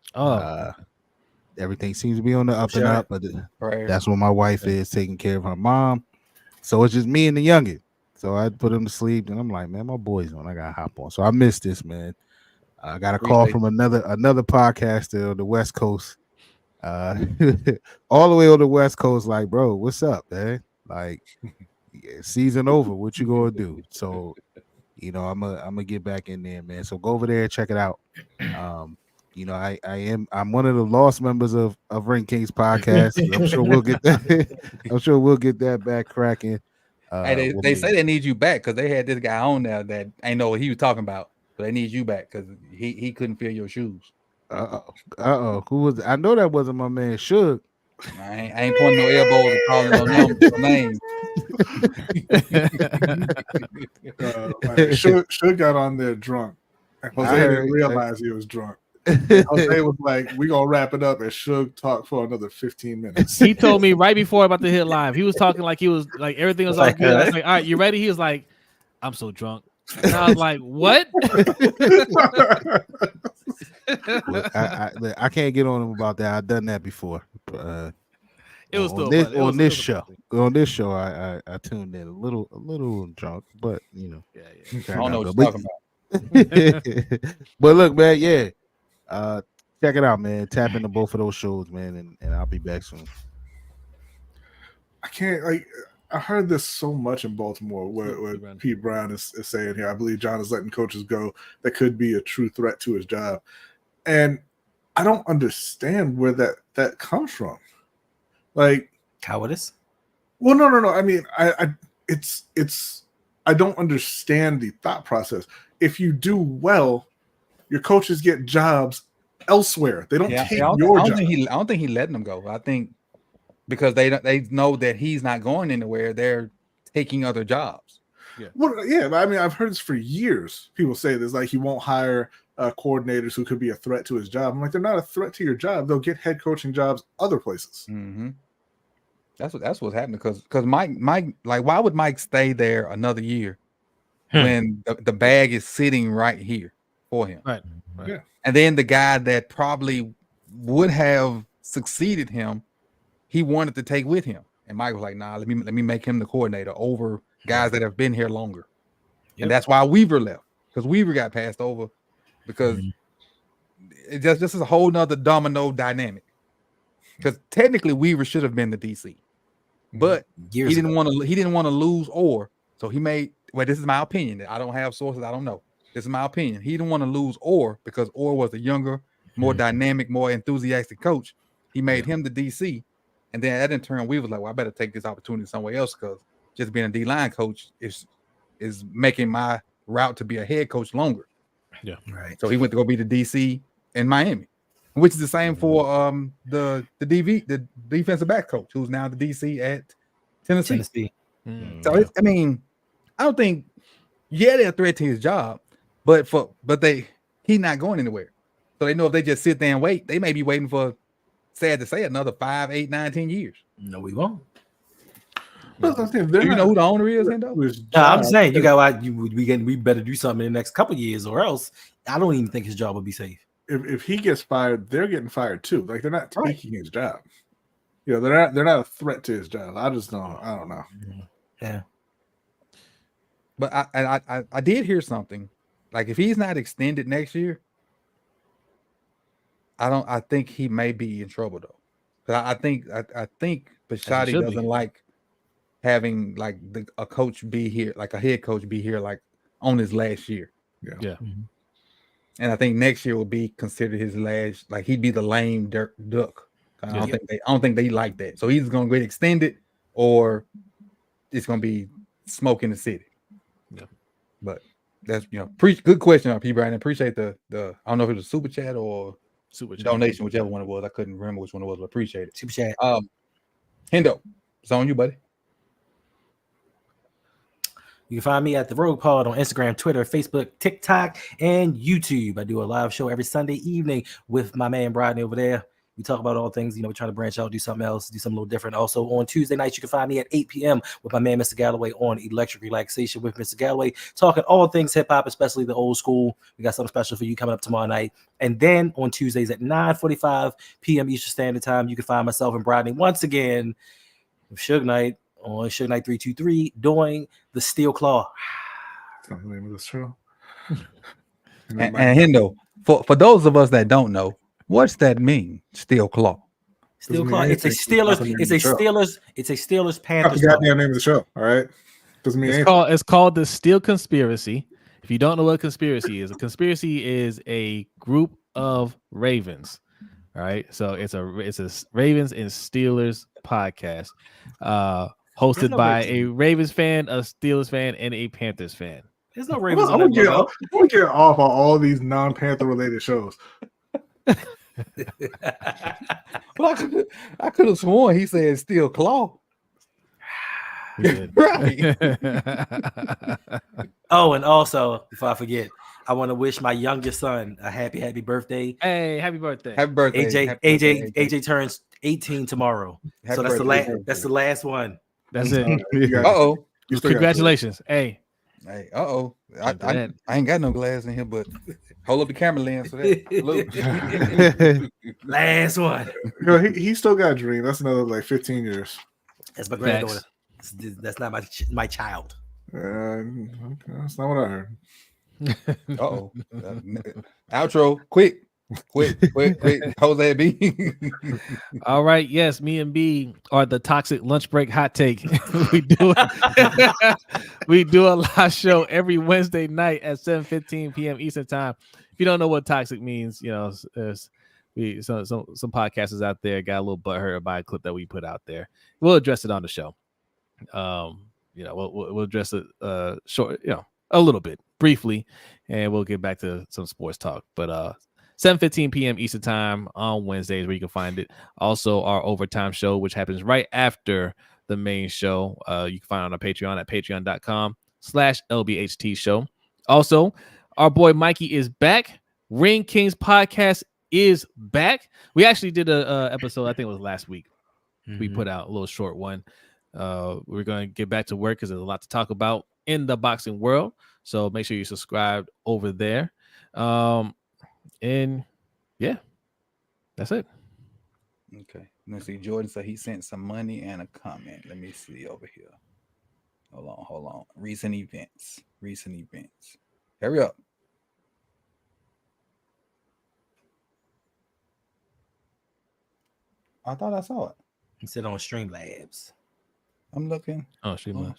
everything seems to be on the up and up. But that's what my wife is, taking care of her mom. So it's just me and the youngin. So I put him to sleep, and I'm like, man, my boy's on. I gotta hop on. So I missed this, man. I got a call from another podcaster on the West Coast, all the way on the West Coast. Like, bro, what's up, man? Like, season over. What you gonna do? So, I'm gonna get back in there, man. So go over there, check it out. I'm one of the lost members of Ring Kings podcast. I'm sure we'll get that. I'm sure we'll get that back cracking. Hey, they say they need you back because they had this guy on there that ain't know what he was talking about. So they need you back because he couldn't feel your shoes. Who was? I know that wasn't my man Suge. I ain't pointing no elbows and calling no names. Suge got on there drunk, and Jose didn't realize he was drunk. Jose was like, "We gonna wrap it up," and Suge talked for another 15 minutes. He told me right before about to hit live. He was talking like he was like everything was all good. I was like, "All right, you ready?" He was like, "I'm so drunk." And I was like, "What?" Look, I can't get on him about that. I've done that before. It was on still on this show. On this show, I tuned in a little drunk, but you know, I don't know what you're talking about. But look, man, check it out, man. Tap into both of those shows, man, and I'll be back soon. I can't I heard this so much in Baltimore where Pete Brown is saying here, I believe John is letting coaches go that could be a true threat to his job. And I don't understand where that comes from. Like cowardice? Well, no. I mean, I don't understand the thought process. If you do well, your coaches get jobs elsewhere. They don't take your job. I don't think he's letting them go. I think because they know that he's not going anywhere, they're taking other jobs. Well, but I mean, I've heard this for years. People say this, like he won't hire coordinators who could be a threat to his job. I'm like, they're not a threat to your job. They'll get head coaching jobs other places. Mm-hmm. That's what's happening. Because Mike, like, why would Mike stay there another year when the bag is sitting right here for him? Right. Yeah. And then the guy that probably would have succeeded him, he wanted to take with him. And Mike was like, nah, let me make him the coordinator over guys that have been here longer. Yep. And that's why Weaver left, because Weaver got passed over because it just this is a whole nother domino dynamic. Because technically Weaver should have been the DC, but he didn't want to lose Orr. So he made, well, this is my opinion. I don't have sources. I don't know. This is my opinion. He didn't want to lose Orr because Orr was a younger, more dynamic, more enthusiastic coach. He made him the DC. And then that in turn, we was like, well, I better take this opportunity somewhere else because just being a D-line coach is making my route to be a head coach longer. Yeah. Right. So he went to go be the DC in Miami, which is the same for the defensive back coach, who's now the DC at Tennessee. So I mean, I don't think they're a threat to his job, but he's not going anywhere. So they know if they just sit there and wait, they may be waiting for, sad to say, another 5, 8, 9, 10 years. No, we won't. Do you know who the owner is, Hendo? No, I'm saying we better do something in the next couple of years, or else I don't even think his job will be safe. If he gets fired, they're getting fired too. Like they're not taking his job. You know, they're not a threat to his job. I don't know. Yeah. But I did hear something. Like if he's not extended next year, I think he may be in trouble though. Because I think Bisciotti doesn't like having like a coach be here, like a head coach be here, like on his last year. Yeah. Mm-hmm. And I think next year will be considered his last. Like he'd be the lame duck. I don't think they like that. So he's going to get extended, or it's going to be smoke in the city. Yeah. But that's good question, P. Brian. I appreciate the I don't know if it was a super chat or super donation, whichever one it was. I couldn't remember which one it was, but appreciate it. Super chat. Hendo, it's on you, buddy. You can find me at The Rogue Pod on Instagram, Twitter, Facebook, TikTok, and YouTube. I do a live show every Sunday evening with my man Brodney over there. We talk about all things, we're trying to branch out, do something else, do something a little different. Also on Tuesday nights, you can find me at 8 p.m. with my man, Mr. Galloway, on Electric Relaxation with Mr. Galloway, talking all things hip hop, especially the old school. We got something special for you coming up tomorrow night. And then on Tuesdays at 9:45 p.m. Eastern Standard Time, you can find myself and Brodney once again with Suge Knight on Suge Knight 323 doing the Steel Claw. That's the name of the show. And Hendo, for those of us that don't know, what's that mean? Steel Claw. Steel Claw. It's a Steelers. It's a Steelers Panthers. That's the goddamn name of the show. All right. Doesn't mean it's called the Steel Conspiracy. If you don't know what a conspiracy is is a group of Ravens. All right. So it's a Ravens and Steelers podcast. Hosted by a Ravens fan, a Steelers fan, and a Panthers fan. There's no Ravens. I'm gonna get off on all these non-Panther related shows. Well, I could have sworn he said Steel Claw. He did. Right. Oh, and also, before I forget, I want to wish my youngest son a happy birthday. Hey, happy birthday. Happy birthday. AJ, Happy birthday, AJ turns 18 tomorrow. Happy So that's birthday. that's the last one. That's it. Uh-oh. You still got Congratulations. Hey. Hey, uh-oh. After I that. ain't got no glass in here, but hold up the camera lens for that. Salute. Last one. You know, he still got a dream. That's another like 15 years. That's my granddaughter. That's not my child. Okay, that's not what I heard. Uh-oh. Outro. Quick. Jose B. All right. Yes, me and B are the toxic lunch break hot take. we do a live show every Wednesday night at 7:15 p.m. Eastern time. If you don't know what toxic means, you know, some podcasters out there got a little butthurt by a clip that we put out there. We'll address it on the show. You know, we'll address it short, you know, a little bit briefly, and we'll get back to some sports talk. But 7:15 p.m. Eastern time on Wednesdays, where you can find it. Also, our overtime show, which happens right after the main show, you can find it on our Patreon at patreon.com/LBHT show. Also, our boy Mikey is back. Ring Kings podcast is back. We actually did a episode, I think it was last week. We put out a little short one. We're going to get back to work because there's a lot to talk about in the boxing world. So make sure you subscribe over there. And yeah, that's it. Okay. Let's see. Jordan said he sent some money and a comment. Let me see over here. Hold on. Recent events. Hurry up. I thought I saw it. He said on Streamlabs. I'm looking. Oh, Streamlabs.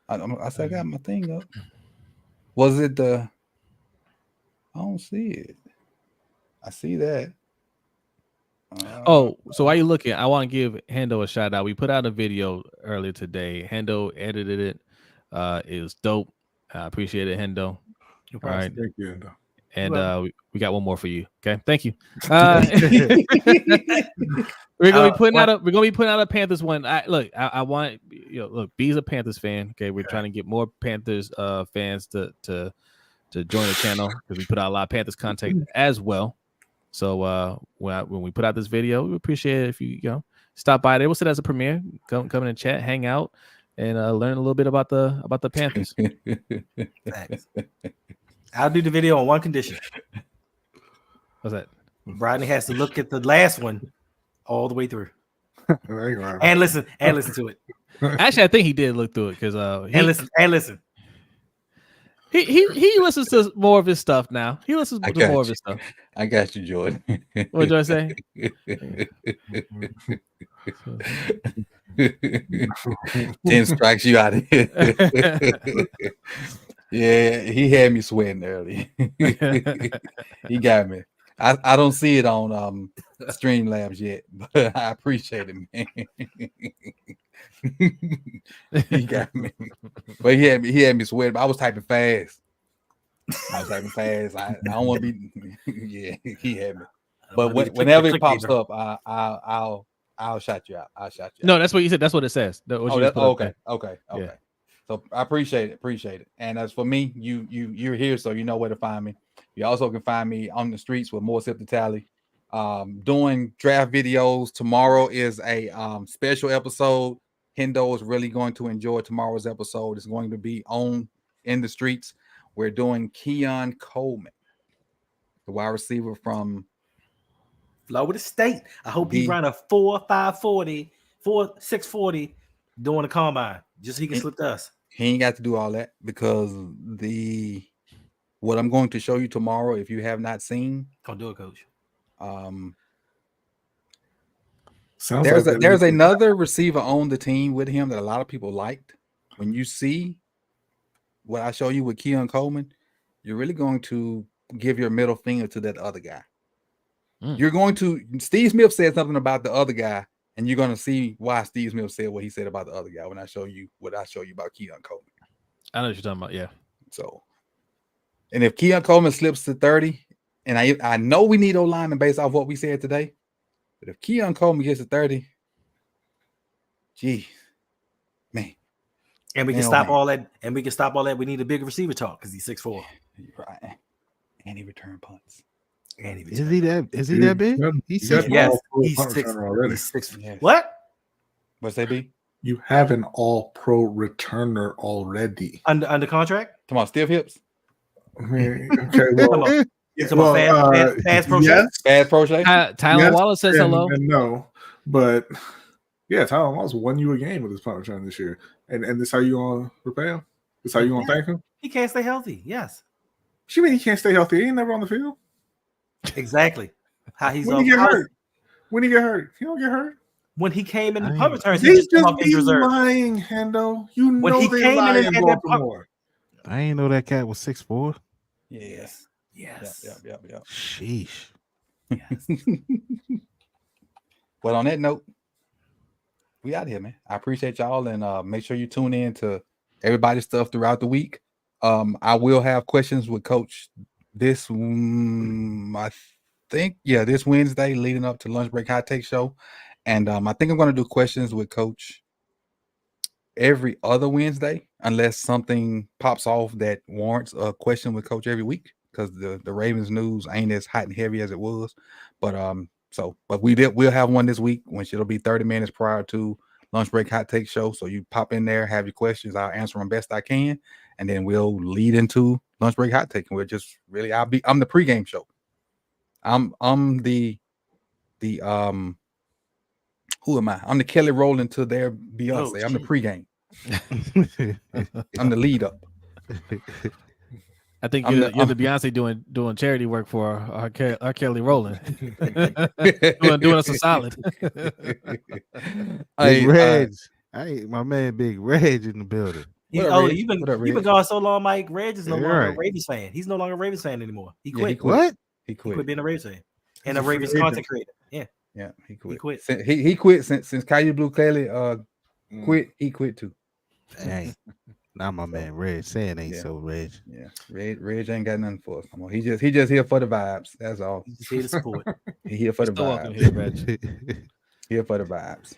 I said I got my thing up. Was it the? I don't see it. I see that. So while you're looking, I want to give Hendo a shout out. We put out a video earlier today. Hendo edited it. It was dope. I appreciate it, Hendo. No All right. Thank you. And we got one more for you. Okay, thank you. We're gonna be putting out a Panthers one. I want B's a Panthers fan. Okay, we're trying to get more Panthers fans to join the channel because we put out a lot of Panthers content as well. So when we put out this video, we appreciate it if you stop by there. We'll sit as a premiere, come in and chat, hang out, and learn a little bit about the Panthers. Thanks. I'll do the video on one condition. What's that? Rodney has to look at the last one all the way through And and listen to it. Actually, I think he did look through it because and listen. He listens to more of his stuff now. He listens to more of his stuff. I got you, Jordan. What did I say? 10 strikes you out of here. Yeah, he had me sweating earlier. He got me. I don't see it on Streamlabs yet, but I appreciate it, man. He got me. But he had me sweating. I was typing fast. I don't want to be. Yeah, he had me. But whenever it pops up, I'll shout you out. No, that's what you said. That's what it says. Okay. Yeah. So I appreciate it. And as for me, you're here, so you know where to find me. You also can find me on the streets with more Sip the Tally. Doing draft videos. Tomorrow is a special episode. Hendo is really going to enjoy tomorrow's episode. It's going to be in the streets. We're doing Keon Coleman, the wide receiver from Florida State. I hope he run a 4.540, 4.640 during the combine, just so he can slip to us. He ain't got to do all that because what I'm going to show you tomorrow, if you have not seen, Don't do it, Coach. There's another receiver on the team with him that a lot of people liked. When you see what I show you with Keon Coleman, you're really going to give your middle finger to that other guy. You're going to Steve Smith said something about the other guy, and you're going to see why Steve Smith said what he said about the other guy when I show you what I show you about Keon Coleman. I know what you're talking about, yeah. So, and if Keon Coleman slips to 30 and I know we need O-lineman based off what we said today, but if Keon Coleman gets to 30, gee, man. And we can stop all that. And we can stop all that. We need a big receiver talk because he's 6'4". Right. And he returned punts. And Is he that big? He's got 6'4". Yes, all-pro he's punt 6. returner already. He's 6. Yes. What? What's that be? You have an all-pro returner already. Under contract? Come on, stiff hips. I mean, okay, well, Come on, fast pro yes, Fast pro shape. Tyler yes, Wallace says and- hello. and no, but yeah, Tyler Wallace won you a game with his punt return this year, and this how you gonna repay him? This how you gonna thank him? He can't stay healthy. Yes, What you mean he can't stay healthy? He ain't never on the field. exactly. How he's When he get hurt? When he get hurt? He don't get hurt. When he came in the punt returns, he They just came just off be injured reserve. lying, Hendo. You When know he they came in lie and in had that Baltimore. I ain't know that cat was 6'4". Yes. Yes. Yep. Sheesh. Yes. Well, on that note, we out here, man. I appreciate y'all, and make sure you tune in to everybody's stuff throughout the week. I will have questions with Coach this this Wednesday leading up to Lunch Break High Take Show, and I think I'm going to do questions with Coach every other Wednesday unless something pops off that warrants a question with Coach every week, because the Ravens news ain't as hot and heavy as it was. But we'll have one this week, which it'll be 30 minutes prior to Lunch Break Hot Take Show. So you pop in there, have your questions, I'll answer them best I can, and then we'll lead into Lunch Break Hot Take. And we're just really I'm the pregame show. I'm the who am I? I'm the Kelly Rowland to their Beyonce. I'm the pregame. I'm the lead up. I think you're the Beyonce doing charity work for our Kelly Rowland. doing us a solid. Big Reg. My man Big Reg in the building. You've been gone so long, Mike. Reg is no longer a Ravens fan. He's no longer a Ravens fan anymore. He quit. What? He quit. He quit being a Ravens fan and a Ravens content creator. Yeah, he quit. He He quit quit. since Caillou Blue Kelly quit. He quit too. Dang. Now my man Reg saying ain't so Reg. Yeah, Reg ain't got nothing for us. He just here for the vibes. That's all. He's here to support. He here for the vibes. Here for the vibes.